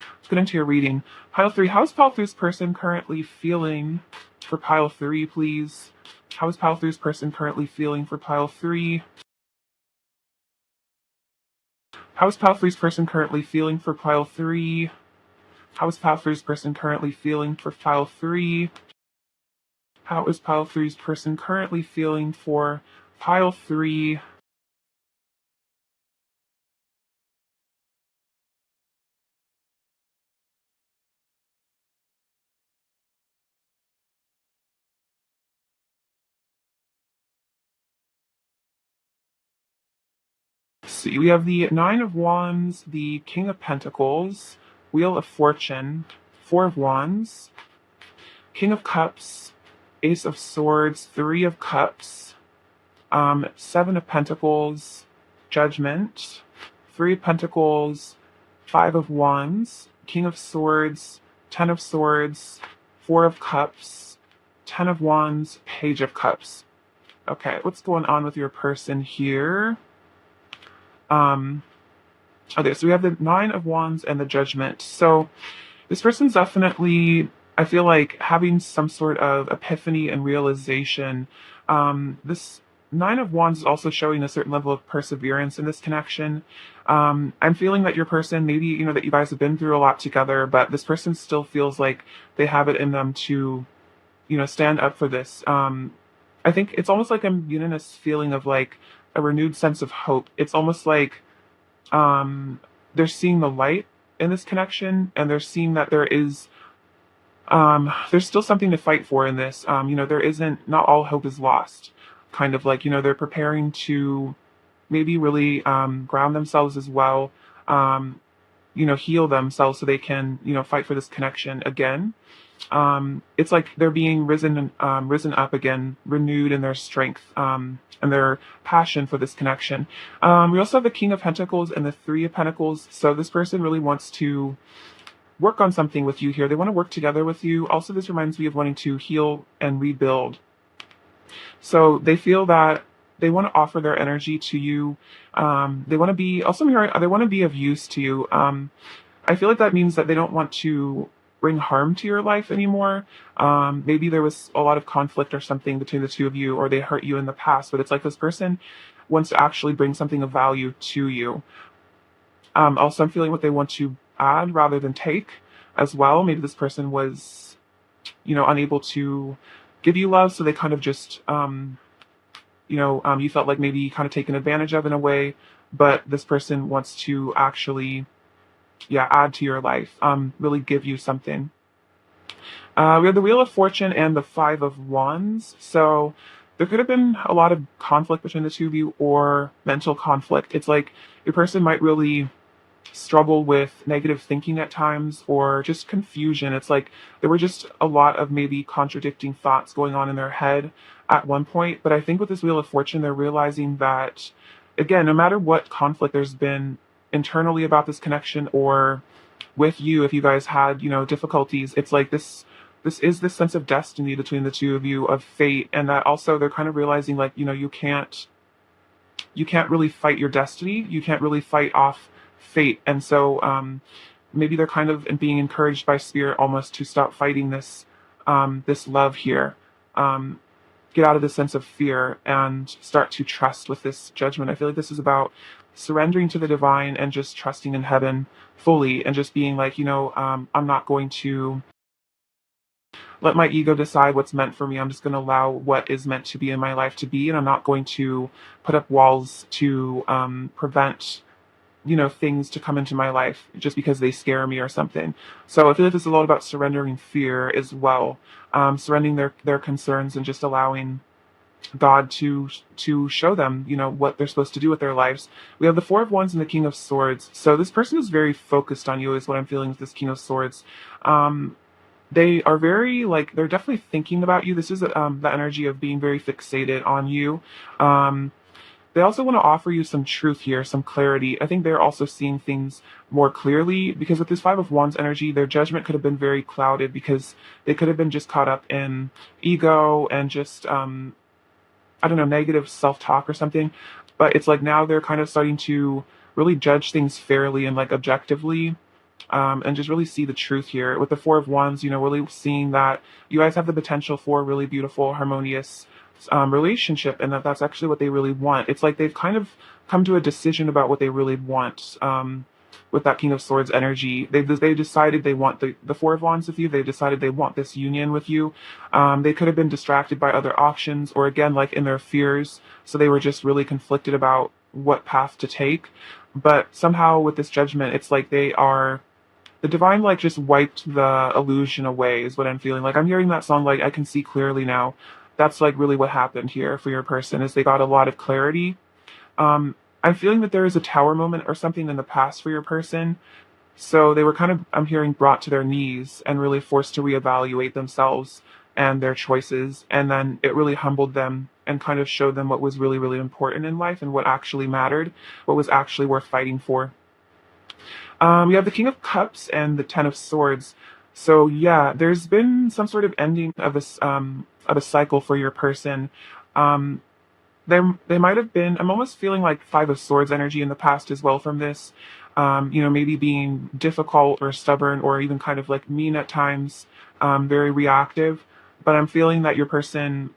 Let's get into your reading. Pile 3, how's pile 3's person currently feeling for pile 3, please? How is pile 3's person currently feeling for pile 3? How is pile 3's person currently feeling for pile 3? How is pile 3's person currently feeling for pile 3? How is pile 3's person currently feeling for pile 3? See, we have the Nine of Wands, the King of Pentacles, Wheel of Fortune, Four of Wands, King of Cups, Ace of Swords, Three of Cups, Seven of Pentacles, Judgment, Three of Pentacles, Five of Wands, King of Swords, Ten of Swords, Four of Cups, Ten of Wands, Page of Cups. Okay, what's going on with your person here? Okay, so we have the Nine of Wands and the Judgment. So this person's definitely, I feel like, having some sort of epiphany and realization. This Nine of Wands is also showing a certain level of perseverance in this connection. I'm feeling that your person, maybe, that you guys have been through a lot together, but this person still feels like they have it in them to, stand up for this. I think it's almost like I'm getting this feeling of like a renewed sense of hope. It's almost like they're seeing the light in this connection, and they're seeing that there's still something to fight for in this. There isn't, not all hope is lost. Kind of like, they're preparing to maybe really ground themselves as well, heal themselves so they can, fight for this connection again. It's like they're being risen up again, renewed in their strength, and their passion for this connection. We also have the King of Pentacles and the Three of Pentacles. So this person really wants to work on something with you here. They want to work together with you. Also, this reminds me of wanting to heal and rebuild. So they feel that they want to offer their energy to you. They want to be, also I'm hearing, they want to be of use to you. I feel like that means that they don't want to bring harm to your life anymore. Maybe there was a lot of conflict or something between the two of you, or they hurt you in the past, but it's like this person wants to actually bring something of value to you. Also, I'm feeling what they want to add rather than take as well. Maybe this person was, unable to give you love, so they kind of just, you felt like maybe kind of taken advantage of in a way, but this person wants to actually, add to your life, really give you something. We have the Wheel of Fortune and the Five of Wands. So there could have been a lot of conflict between the two of you, or mental conflict. It's like your person might really struggle with negative thinking at times, or just confusion. It's like there were just a lot of maybe contradicting thoughts going on in their head at one point. But I think with this Wheel of Fortune, they're realizing that, again, no matter what conflict there's been internally about this connection, or with you, if you guys had, difficulties, it's like this is this sense of destiny between the two of you, of fate. And that also they're kind of realizing, like, you can't really fight your destiny. You can't really fight off fate. And so maybe they're kind of being encouraged by spirit almost to stop fighting this love here. get out of the sense of fear and start to trust with this judgment. I feel like this is about surrendering to the divine and just trusting in heaven fully and just being like, I'm not going to let my ego decide what's meant for me. I'm just going to allow what is meant to be in my life to be, and I'm not going to put up walls to prevent things to come into my life just because they scare me or something. So I feel like this is a lot about surrendering fear as well, surrendering their concerns and just allowing God to show them, what they're supposed to do with their lives. We have the Four of Wands and the King of Swords. So this person is very focused on you, is what I'm feeling with this King of Swords. They are very like they're definitely thinking about you. This is the energy of being very fixated on you. Um, they also want to offer you some truth here, some clarity. I think they're also seeing things more clearly because with this Five of Wands energy, their judgment could have been very clouded because they could have been just caught up in ego and just I don't know, negative self-talk or something. But it's like now they're kind of starting to really judge things fairly and like objectively, and just really see the truth here. With the Four of Wands, really seeing that you guys have the potential for a really beautiful, harmonious relationship, and that's actually what they really want. It's like they've kind of come to a decision about what they really want. With that King of Swords energy, they decided they want the Four of Wands with you. They decided they want this union with you. They could have been distracted by other options, or again, like in their fears, so they were just really conflicted about what path to take. But somehow with this judgment, it's like the divine like just wiped the illusion away is what I'm feeling. Like I'm hearing that song, like I can see clearly now. That's like really what happened here for your person is they got a lot of clarity. I'm feeling that there is a tower moment or something in the past for your person. So they were kind of, I'm hearing, brought to their knees and really forced to reevaluate themselves and their choices. And then it really humbled them and kind of showed them what was really, really important in life and what actually mattered, what was actually worth fighting for. You have the King of Cups and the Ten of Swords. So yeah, there's been some sort of ending of a cycle for your person. Um, they might have been. I'm almost feeling like Five of Swords energy in the past as well from this. Maybe being difficult or stubborn or even kind of like mean at times, very reactive. But I'm feeling that your person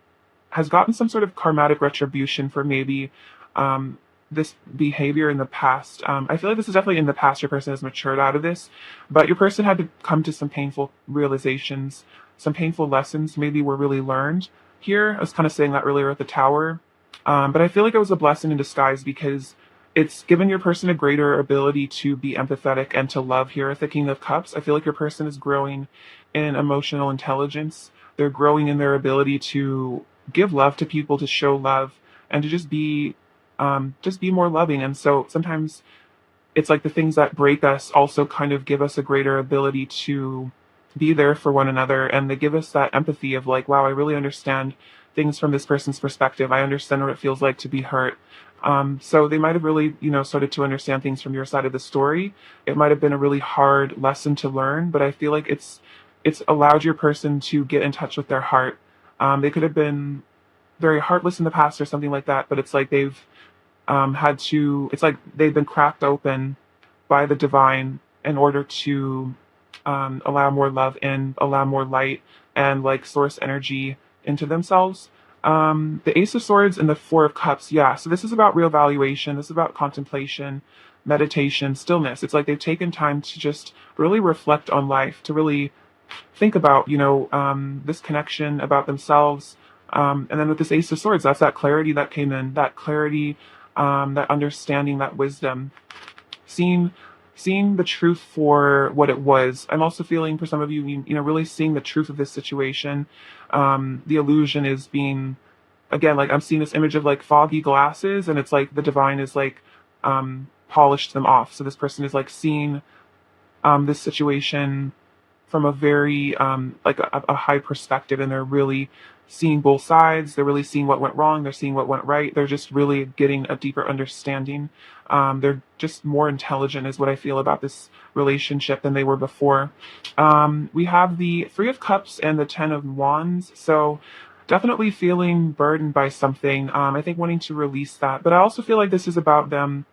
has gotten some sort of karmatic retribution for maybe um, this behavior in the past. I feel like this is definitely in the past. Your person has matured out of this, but your person had to come to some painful realizations, some painful lessons maybe were really learned here. I was kind of saying that earlier at the tower. But I feel like it was a blessing in disguise because it's given your person a greater ability to be empathetic and to love here at the King of Cups. I feel like your person is growing in emotional intelligence. They're growing in their ability to give love to people, to show love, and to just be more loving. And so sometimes it's like the things that break us also kind of give us a greater ability to be there for one another, and they give us that empathy of like, wow, I really understand things from this person's perspective. I understand what it feels like to be hurt. So they might have really, started to understand things from your side of the story. It might have been a really hard lesson to learn, but I feel like it's allowed your person to get in touch with their heart. They could have been very heartless in the past or something like that, but it's like it's like they've been cracked open by the divine in order to allow more love in, allow more light and like source energy into themselves. The Ace of Swords and the Four of Cups, yeah. So this is about real valuation. This is about contemplation, meditation, stillness. It's like they've taken time to just really reflect on life, to really think about, this connection about themselves. And then with this Ace of Swords, that's that clarity that came in, that clarity, that understanding, that wisdom, seeing seeing the truth for what it was. I'm also feeling for some of you, really seeing the truth of this situation. The illusion is being, again, like I'm seeing this image of like foggy glasses, and it's like the divine is like polished them off. So this person is like seeing this situation from a very like a high perspective, and they're really seeing both sides. They're really seeing what went wrong. They're seeing what went right. They're just really getting a deeper understanding. They're just more intelligent, is what I feel about this relationship than they were before. We have the Three of Cups and the Ten of Wands. So definitely feeling burdened by something. I think wanting to release that, but I also feel like this is about them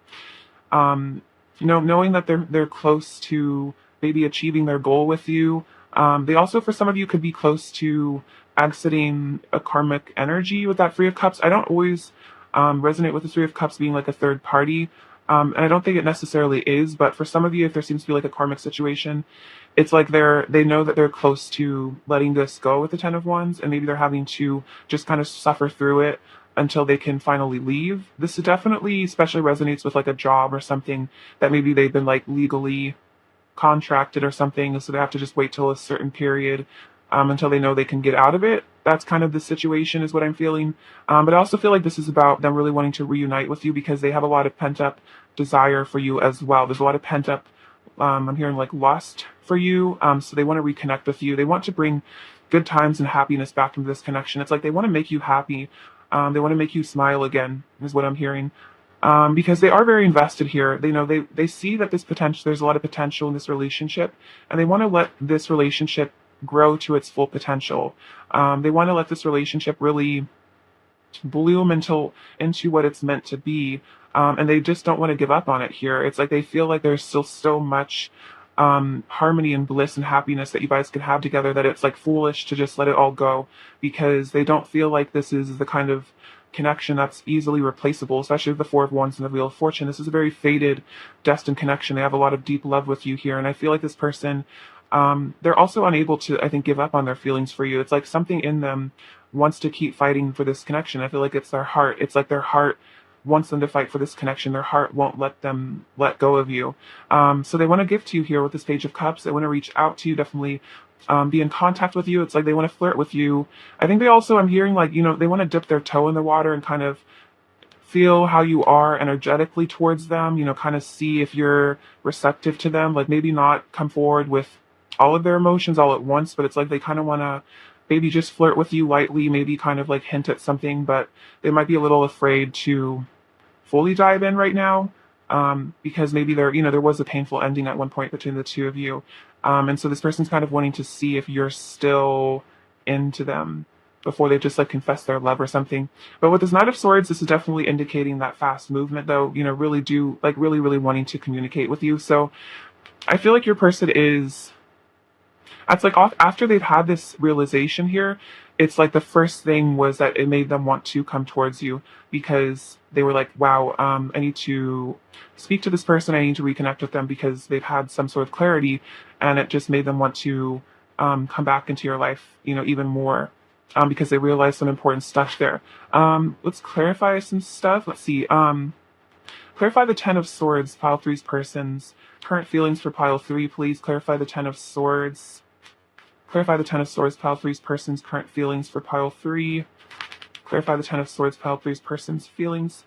um, knowing that they're close to maybe achieving their goal with you. They also, for some of you, could be close to exiting a karmic energy with that Three of Cups. I don't always resonate with the Three of Cups being like a third party. And I don't think it necessarily is, but for some of you, if there seems to be like a karmic situation, it's like they know that they're close to letting this go with the Ten of Wands, and maybe they're having to just kind of suffer through it until they can finally leave. This definitely especially resonates with like a job or something that maybe they've been like legally contracted or something, so they have to just wait till a certain period until they know they can get out of it. That's kind of the situation, is what I'm feeling. But I also feel like this is about them really wanting to reunite with you because they have a lot of pent up desire for you as well. There's a lot of pent up, I'm hearing like lust for you. So they want to reconnect with you. They want to bring good times and happiness back into this connection. It's like they want to make you happy. They want to make you smile again, is what I'm hearing. Because they are very invested here. They know they see that there's a lot of potential in this relationship, and they want to let this relationship grow to its full potential. They want to let this relationship really bloom into what it's meant to be. And they just don't want to give up on it here. It's like they feel like there's still so much harmony and bliss and happiness that you guys can have together that it's like foolish to just let it all go, because they don't feel like this is the kind of connection that's easily replaceable, especially with the Four of Wands and the Wheel of Fortune. This is a very fated, destined connection. They have a lot of deep love with you here. And I feel like this person, they're also unable to, I think, give up on their feelings for you. It's like something in them wants to keep fighting for this connection. I feel like it's their heart. It's like their heart wants them to fight for this connection. Their heart won't let them let go of you. So they want to give to you here with this Page of Cups. They want to reach out to you, definitely be in contact with you. It's like they want to flirt with you. I think they also, I'm hearing like, they want to dip their toe in the water and kind of feel how you are energetically towards them, kind of see if you're receptive to them, like maybe not come forward with all of their emotions all at once, but it's like they kind of want to maybe just flirt with you lightly, maybe kind of like hint at something, but they might be a little afraid to fully dive in right now, because maybe there was a painful ending at one point between the two of you. And so this person's kind of wanting to see if you're still into them before they just like confess their love or something. But with this Knight of Swords, this is definitely indicating that fast movement though, really do like really, really wanting to communicate with you. So I feel like your person is, it's like after they've had this realization here, it's like the first thing was that it made them want to come towards you, because they were like, wow, I need to speak to this person. I need to reconnect with them because they've had some sort of clarity, and it just made them want to come back into your life, even more, because they realized some important stuff there. Let's clarify some stuff. Let's see. Clarify the Ten of Swords, Pile Three's person's current feelings for Pile Three, please. Clarify the Ten of Swords. Clarify the Ten of Swords, Pile Three's person's current feelings for Pile 3. Clarify the Ten of Swords, Pile Three's person's feelings.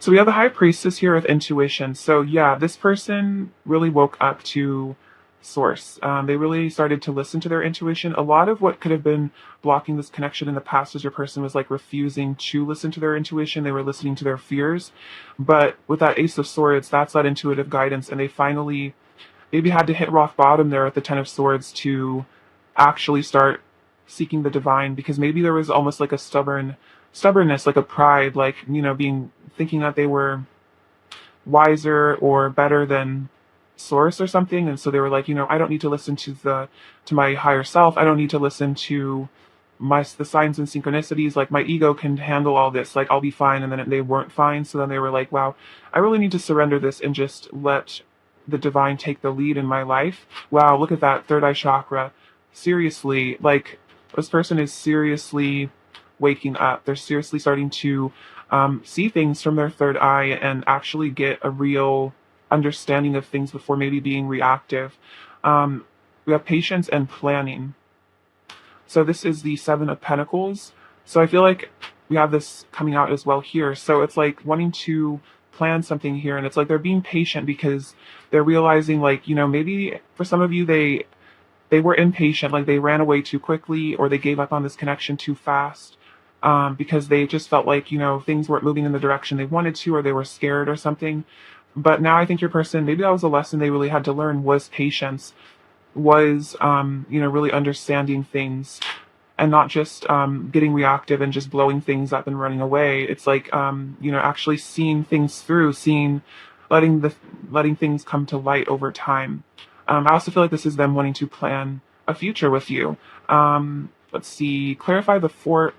So we have the High Priestess here with intuition. So yeah, this person really woke up to source. They really started to listen to their intuition. A lot of what could have been blocking this connection in the past was your person was like refusing to listen to their intuition. They were listening to their fears. But with that Ace of Swords, that's that intuitive guidance, and they finally maybe had to hit rock bottom there at the Ten of Swords to actually start seeking the divine, because maybe there was almost like a stubbornness, like a pride, like, thinking that they were wiser or better than source or something. And so they were like, I don't need to listen to my higher self. I don't need to listen to the signs and synchronicities. Like my ego can handle all this. Like I'll be fine. And then they weren't fine. So then they were like, wow, I really need to surrender this and just let the divine take the lead in my life. Wow, look at that third eye chakra. Seriously, like this person is seriously waking up. They're seriously starting to see things from their third eye and actually get a real understanding of things before maybe being reactive. We have patience and planning. So this is the Seven of Pentacles. So I feel like we have this coming out as well here. So it's like wanting to plan something here, and it's like they're being patient because they're realizing, like, maybe for some of you they were impatient, like they ran away too quickly, or they gave up on this connection too fast, because they just felt like things weren't moving in the direction they wanted to, or they were scared or something. But now I think your person, maybe that was a lesson they really had to learn, was patience, was really understanding things and not just getting reactive and just blowing things up and running away. It's like actually seeing things through, letting things come to light over time. I also feel like this is them wanting to plan a future with you. let's see, clarify the Four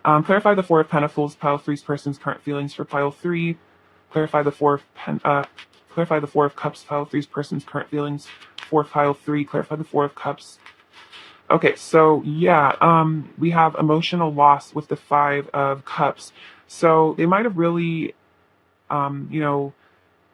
of Pentacles, pile three's person's current feelings for pile three. Clarify the clarify the Four of Cups, pile three's person's current feelings for pile three. Clarify the Four of Cups. Okay, so yeah, we have emotional loss with the Five of Cups. So they might have really, you know,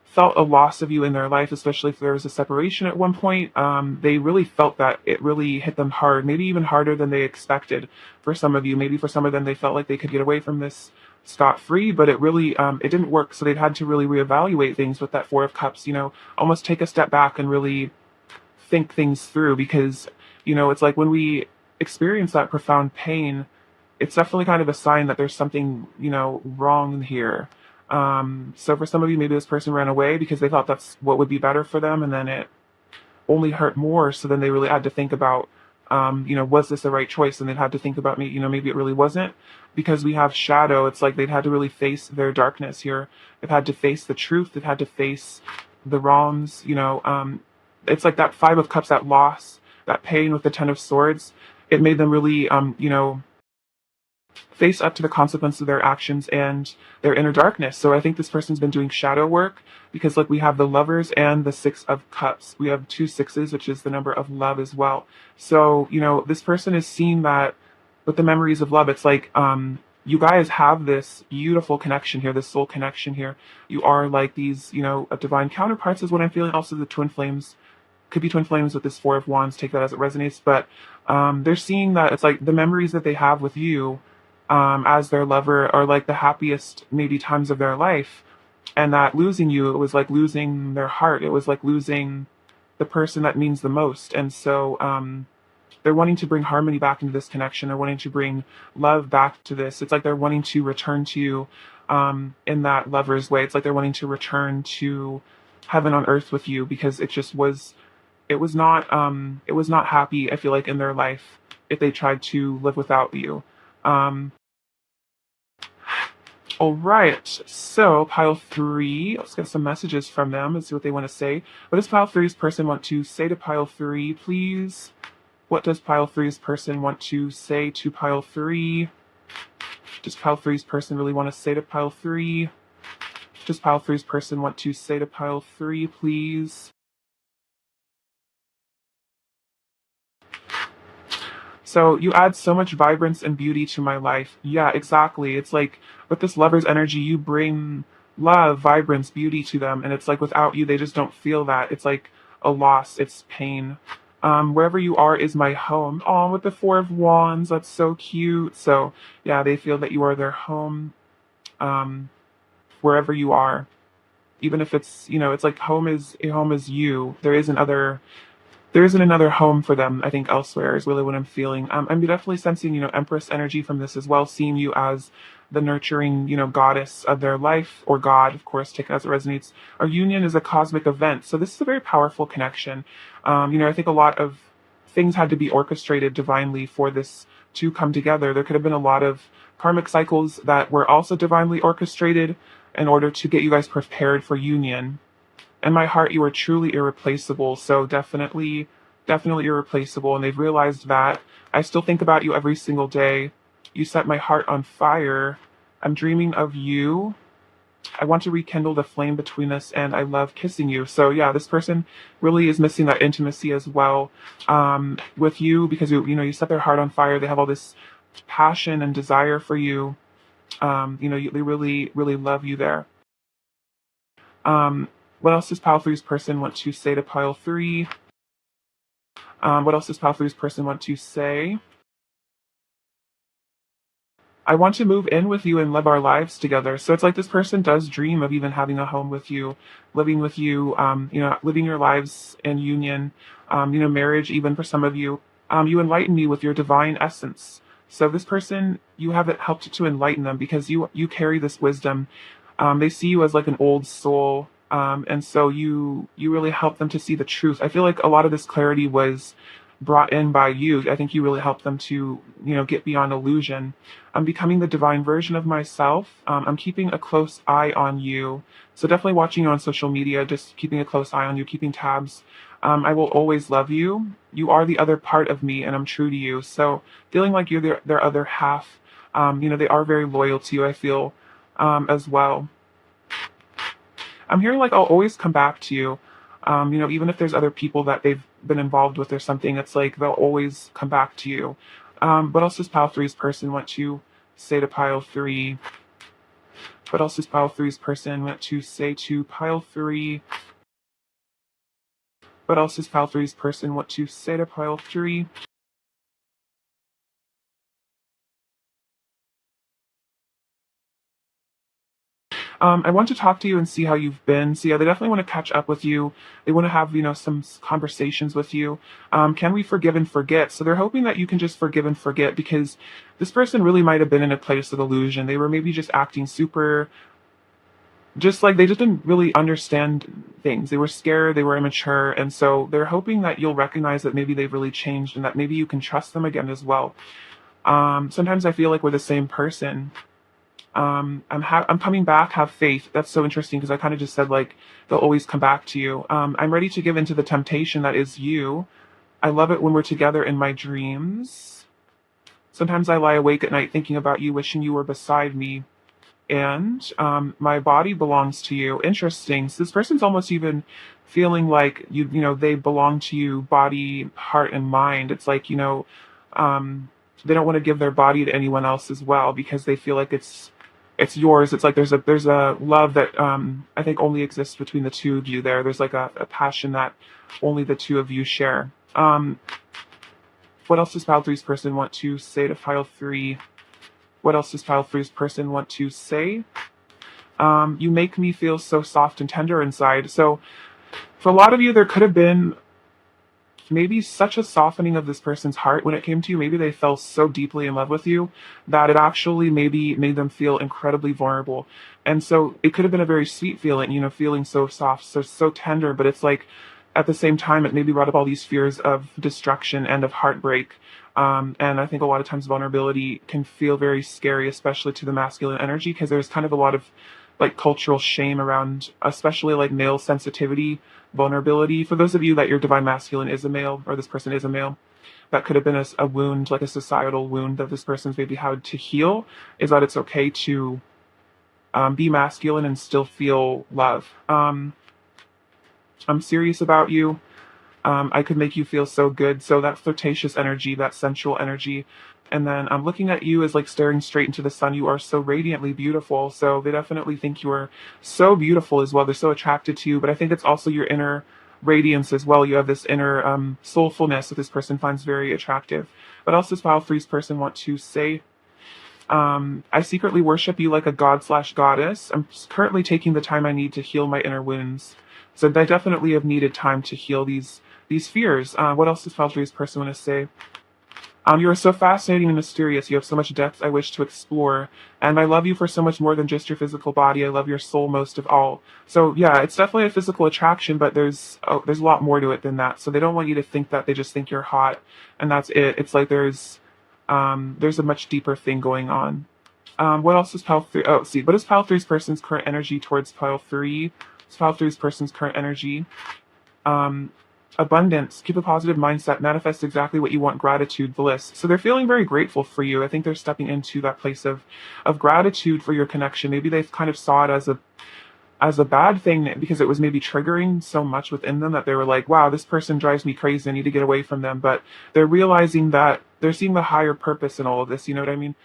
felt a loss of you in their life, especially if there was a separation at one point. They really felt that it really hit them hard, maybe even harder than they expected for some of you. Maybe for some of them, they felt like they could get away from this scot-free, but it really, it didn't work. So they'd had to really reevaluate things with that Four of Cups, almost take a step back and really think things through because, it's like when we experience that profound pain, it's definitely kind of a sign that there's something, wrong here. So for some of you, maybe this person ran away because they thought that's what would be better for them, and then it only hurt more. So then they really had to think about, was this the right choice? And they'd had to think about maybe it really wasn't, because we have shadow. It's like they'd had to really face their darkness here. They've had to face the truth. They've had to face the wrongs. It's like that Five of Cups, that loss, that pain with the Ten of Swords. It made them really, face up to the consequence of their actions and their inner darkness. So I think this person's been doing shadow work because, like, we have the Lovers and the Six of Cups. We have two sixes, which is the number of love as well. So, this person is seeing that with the memories of love. It's like, you guys have this beautiful connection here, this soul connection here. You are like these, divine counterparts is what I'm feeling. Also the twin flames. Could be twin flames with this Four of Wands. Take that as it resonates. But they're seeing that it's like the memories that they have with you as their lover are like the happiest maybe times of their life, and that losing you, it was like losing their heart. It was like losing the person that means the most. And so they're wanting to bring harmony back into this connection. They're wanting to bring love back to this. It's like they're wanting to return to you in that lover's way. It's like they're wanting to return to heaven on earth with you, because it was not happy, I feel like, in their life if they tried to live without you. All right, so pile three, let's get some messages from them and see what they want to say. What does pile three's person want to say to pile three, please? What does pile three's person want to say to pile three? Does pile three's person really want to say to pile three? Does pile three's person want to say to pile three, please? So you add so much vibrance and beauty to my life. Yeah, exactly. It's like with this Lover's energy, you bring love, vibrance, beauty to them. And it's like without you, they just don't feel that. It's like a loss. It's pain. Wherever you are is my home. Oh, with the Four of Wands. That's so cute. So yeah, they feel that you are their home, wherever you are. Even if it's, it's like home is you. There isn't another home for them, I think, elsewhere is really what I'm feeling. I'm definitely sensing, Empress energy from this as well, seeing you as the nurturing, goddess of their life, or God, of course, take it as it resonates. Our union is a cosmic event. So this is a very powerful connection. I think a lot of things had to be orchestrated divinely for this to come together. There could have been a lot of karmic cycles that were also divinely orchestrated in order to get you guys prepared for union. In my heart, you are truly irreplaceable. So definitely irreplaceable. And they've realized that. I still think about you every single day. You set my heart on fire. I'm dreaming of you. I want to rekindle the flame between us, and I love kissing you. So yeah, this person really is missing that intimacy as well with you, because you set their heart on fire. They have all this passion and desire for you. They really, really love you there. What else does pile three's person want to say to pile three? What else does pile three's person want to say? I want to move in with you and live our lives together. So it's like this person does dream of even having a home with you, living with you, living your lives in union, marriage even for some of you. You enlighten me with your divine essence. So this person, you have it helped to enlighten them because you carry this wisdom. They see you as like an old soul. And so you really help them to see the truth. I feel like a lot of this clarity was brought in by you. I think you really helped them to, get beyond illusion. I'm becoming the divine version of myself. I'm keeping a close eye on you. So definitely watching you on social media, just keeping a close eye on you, keeping tabs I will always love you. You are the other part of me, and I'm true to you. So feeling like you're their other half, they are very loyal to you, I feel, as well. I'm hearing like I'll always come back to you. Even if there's other people that they've been involved with or something, it's like they'll always come back to you. What else does pile three's person want to say to pile three? What else does pile three's person want to say to pile three? What else does pile three's person want to say to pile three? I want to talk to you and see how you've been. So yeah, they definitely want to catch up with you. They want to have, some conversations with you. Can we forgive and forget? So they're hoping that you can just forgive and forget because this person really might have been in a place of illusion. They were maybe just acting super, just like they just didn't really understand things. They were scared, they were immature. And so they're hoping that you'll recognize that maybe they've really changed and that maybe you can trust them again as well. Sometimes I feel like we're the same person. I'm coming back. Have faith. That's so interesting because I kind of just said like they'll always come back to you. I'm ready to give into the temptation that is you. I love it when we're together in my dreams. Sometimes I lie awake at night thinking about you, wishing you were beside me. And my body belongs to you. Interesting. So this person's almost even feeling like they belong to you, body, heart, and mind. It's like they don't want to give their body to anyone else as well because they feel like it's yours. It's like there's a love that I think only exists between the two of you. There's like a passion that only the two of you share. What else does pile three's person want to say to pile three? What else does pile three's person want to say? You make me feel so soft and tender inside. So for a lot of you, there could have been maybe such a softening of this person's heart when it came to you. Maybe they fell so deeply in love with you that it actually maybe made them feel incredibly vulnerable. And so it could have been a very sweet feeling, feeling so soft, so tender, but it's like at the same time it maybe brought up all these fears of destruction and of heartbreak. And I think a lot of times vulnerability can feel very scary, especially to the masculine energy, because there's kind of a lot of like cultural shame around, especially like male sensitivity, vulnerability. For those of you that your divine masculine is a male or this person is a male, that could have been a wound, like a societal wound that this person's maybe had to heal, is that it's okay to be masculine and still feel love. I'm serious about you. I could make you feel so good. So that flirtatious energy, that sensual energy. And then I'm looking at you as like staring straight into the sun. You are so radiantly beautiful. So they definitely think you are so beautiful as well. They're so attracted to you. But I think it's also your inner radiance as well. You have this inner soulfulness that this person finds very attractive. What else does pile three's person want to say? I secretly worship you like a god slash goddess. I'm currently taking the time I need to heal my inner wounds. So I definitely have needed time to heal these fears. What else does pile three's person want to say? You are so fascinating and mysterious. You have so much depth I wish to explore. And I love you for so much more than just your physical body. I love your soul most of all. So yeah, it's definitely a physical attraction, but there's a lot more to it than that. So they don't want you to think that they just think you're hot and that's it. It's like there's a much deeper thing going on. What else is pile three? Oh, see, what is pile three's person's current energy towards pile three? It's pile three's person's current energy. Um, Abundance, keep a positive mindset, manifest exactly what you want, gratitude, bliss. So they're feeling very grateful for you. I think they're stepping into that place of gratitude for your connection. Maybe they've kind of saw it as a bad thing because it was maybe triggering so much within them that they were like, wow, this person drives me crazy. I need to get away from them. But they're realizing that they're seeing the higher purpose in all of this. You know what I mean?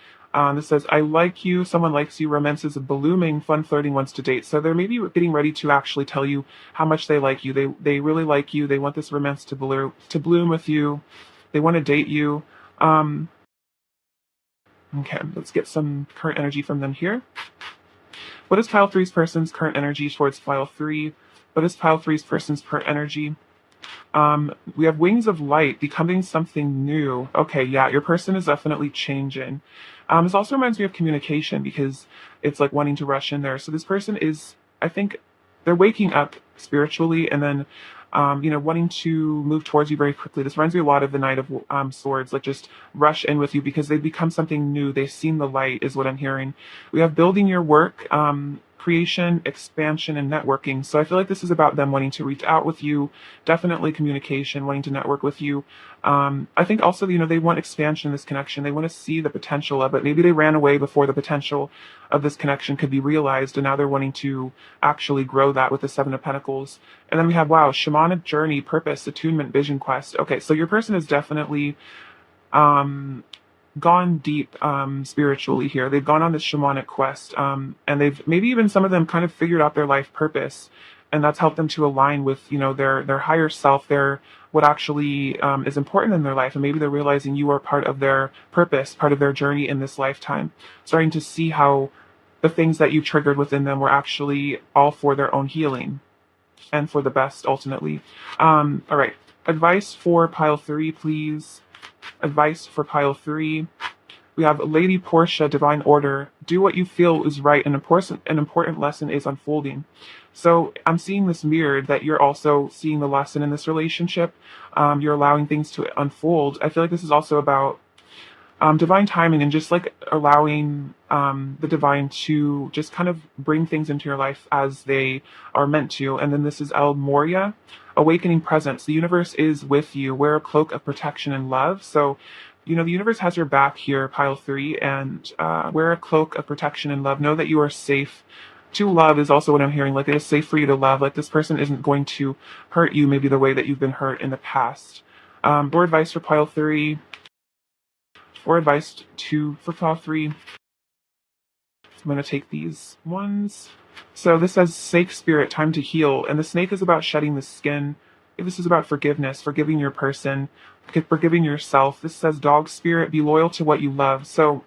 This says, I like you, someone likes you, romance is blooming, fun flirting wants to date. So they're maybe getting ready to actually tell you how much they like you. They really like you. They want this romance to bloom with you. They want to date you. Okay, let's get some current energy from them here. What is pile three's person's current energy towards pile three? What is pile three's person's current energy? We have wings of light, becoming something new. Okay, yeah, your person is definitely changing. This also reminds me of communication because it's like wanting to rush in there. So this person is, I think, they're waking up spiritually, and then wanting to move towards you very quickly. This reminds me a lot of the Knight of Swords, like just rush in with you because they've become something new. They've seen the light, is what I'm hearing. We have building your work, creation, expansion, and networking. So I feel like this is about them wanting to reach out with you, definitely communication, wanting to network with you. I think also, they want expansion in this connection. They want to see the potential of it. Maybe they ran away before the potential of this connection could be realized, and now they're wanting to actually grow that with the Seven of Pentacles. And then we have, wow, shamanic journey, purpose, attunement, vision quest. Okay, so your person is definitely um, gone deep spiritually here. They've gone on this shamanic quest, and they've maybe even some of them kind of figured out their life purpose, and that's helped them to align with their higher self, their what actually is important in their life, and maybe they're realizing you are part of their purpose, part of their journey in this lifetime, starting to see how the things that you triggered within them were actually all for their own healing and for the best ultimately. All right, advice for pile 3, please. Advice for pile 3. We have Lady Portia, Divine Order. Do what you feel is right. An important lesson is unfolding. So I'm seeing this mirrored, that you're also seeing the lesson in this relationship. You're allowing things to unfold. I feel like this is also about divine timing and just like allowing the divine to just kind of bring things into your life as they are meant to. And then this is El Moria, awakening presence. The universe is with you. Wear a cloak of protection and love. So, the universe has your back here, pile 3, and wear a cloak of protection and love. Know that you are safe. To love is also what I'm hearing. Like, it is safe for you to love. Like, this person isn't going to hurt you maybe the way that you've been hurt in the past. More advice for pile 3. Or advice for pile 3. I'm going to take these ones. So this says, Snake Spirit, time to heal. And the snake is about shedding the skin. This is about forgiveness, forgiving your person, forgiving yourself. This says, Dog Spirit, be loyal to what you love. So,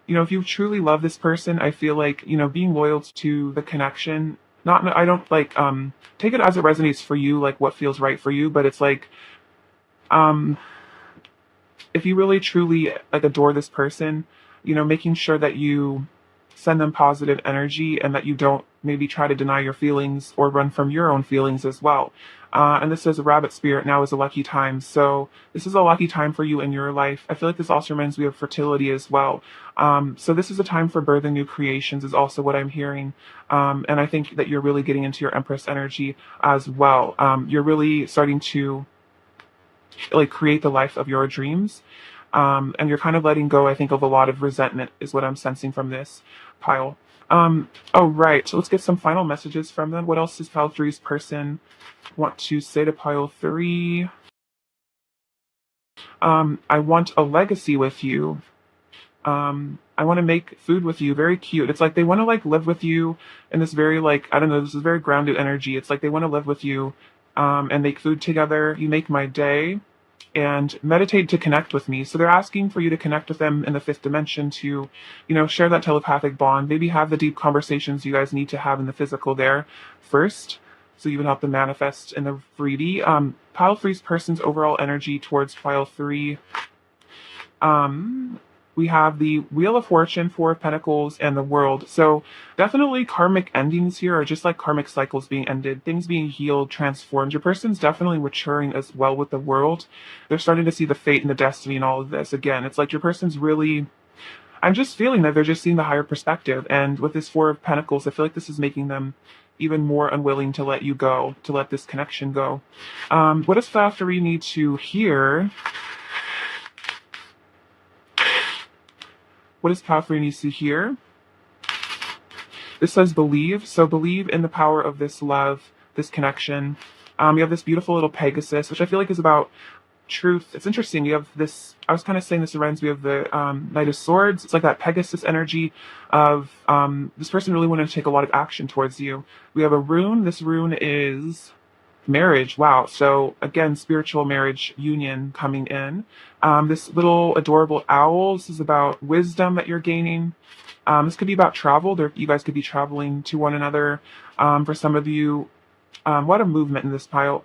if you truly love this person, I feel like, being loyal to the connection, I don't like, take it as it resonates for you, like what feels right for you, but it's like, if you really truly like adore this person, making sure that you send them positive energy and that you don't maybe try to deny your feelings or run from your own feelings as well. And this says, Rabbit Spirit, now is a lucky time. So this is a lucky time for you in your life. I feel like this also reminds me of fertility as well. So this is a time for birth and new creations is also what I'm hearing. And I think that you're really getting into your Empress energy as well. You're really starting to like create the life of your dreams. And you're kind of letting go, I think, of a lot of resentment is what I'm sensing from this pile. Oh, right. So let's get some final messages from them. What else does pile 3's person want to say to pile 3? I want a legacy with you. I want to make food with you. Very cute. It's like they want to like live with you in this very like, I don't know, this is very grounded energy. It's like they want to live with you and make food together. You make my day. And meditate to connect with me. So they're asking for you to connect with them in the 5th dimension to, share that telepathic bond, maybe have the deep conversations you guys need to have in the physical there first, so you can help them manifest in the 3D. Pile 3's person's overall energy towards pile 3. We have the Wheel of Fortune, 4 of Pentacles, and the World. So definitely karmic endings here are just like karmic cycles being ended, things being healed, transformed. Your person's definitely maturing as well with the World. They're starting to see the fate and the destiny and all of this. Again, it's like your person's really, I'm just feeling that they're just seeing the higher perspective. And with this 4 of Pentacles, I feel like this is making them even more unwilling to let you go, to let this connection go. What does pile 3 need to hear? What does pile 3 needs to hear? This says believe. So believe in the power of this love, this connection. You have this beautiful little Pegasus, which I feel like is about truth. It's interesting. You have this, I was kind of saying this reminds me of the Knight of Swords. It's like that Pegasus energy of this person really wanted to take a lot of action towards you. We have a rune. This rune is marriage. Wow. So again, spiritual marriage union coming in. This little adorable owl. This is about wisdom that you're gaining. This could be about travel. You guys could be traveling to one another. For some of you, what a movement in this pile.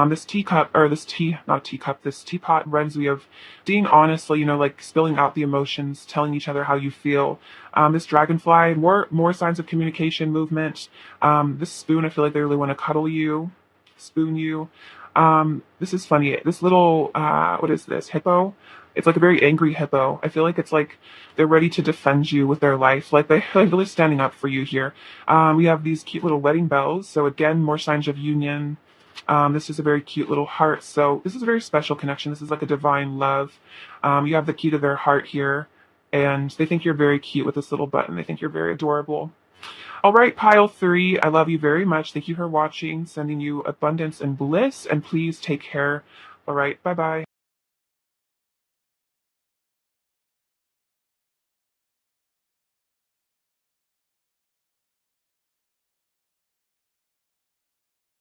This teacup, or this not teacup, this teapot reminds me of being honest, like spilling out the emotions, telling each other how you feel. This dragonfly, more signs of communication, movement. This spoon, I feel like they really want to cuddle you, spoon you. This is funny. This little, what is this? Hippo? It's like a very angry hippo. I feel like it's like they're ready to defend you with their life. Like they're really standing up for you here. We have these cute little wedding bells. So again, more signs of union. This is a very cute little heart. So this is a very special connection. This is like a divine love. You have the key to their heart here. And they think you're very cute with this little button. They think you're very adorable. All right, pile three, I love you very much. Thank you for watching, sending you abundance and bliss, and please take care. All right, bye bye.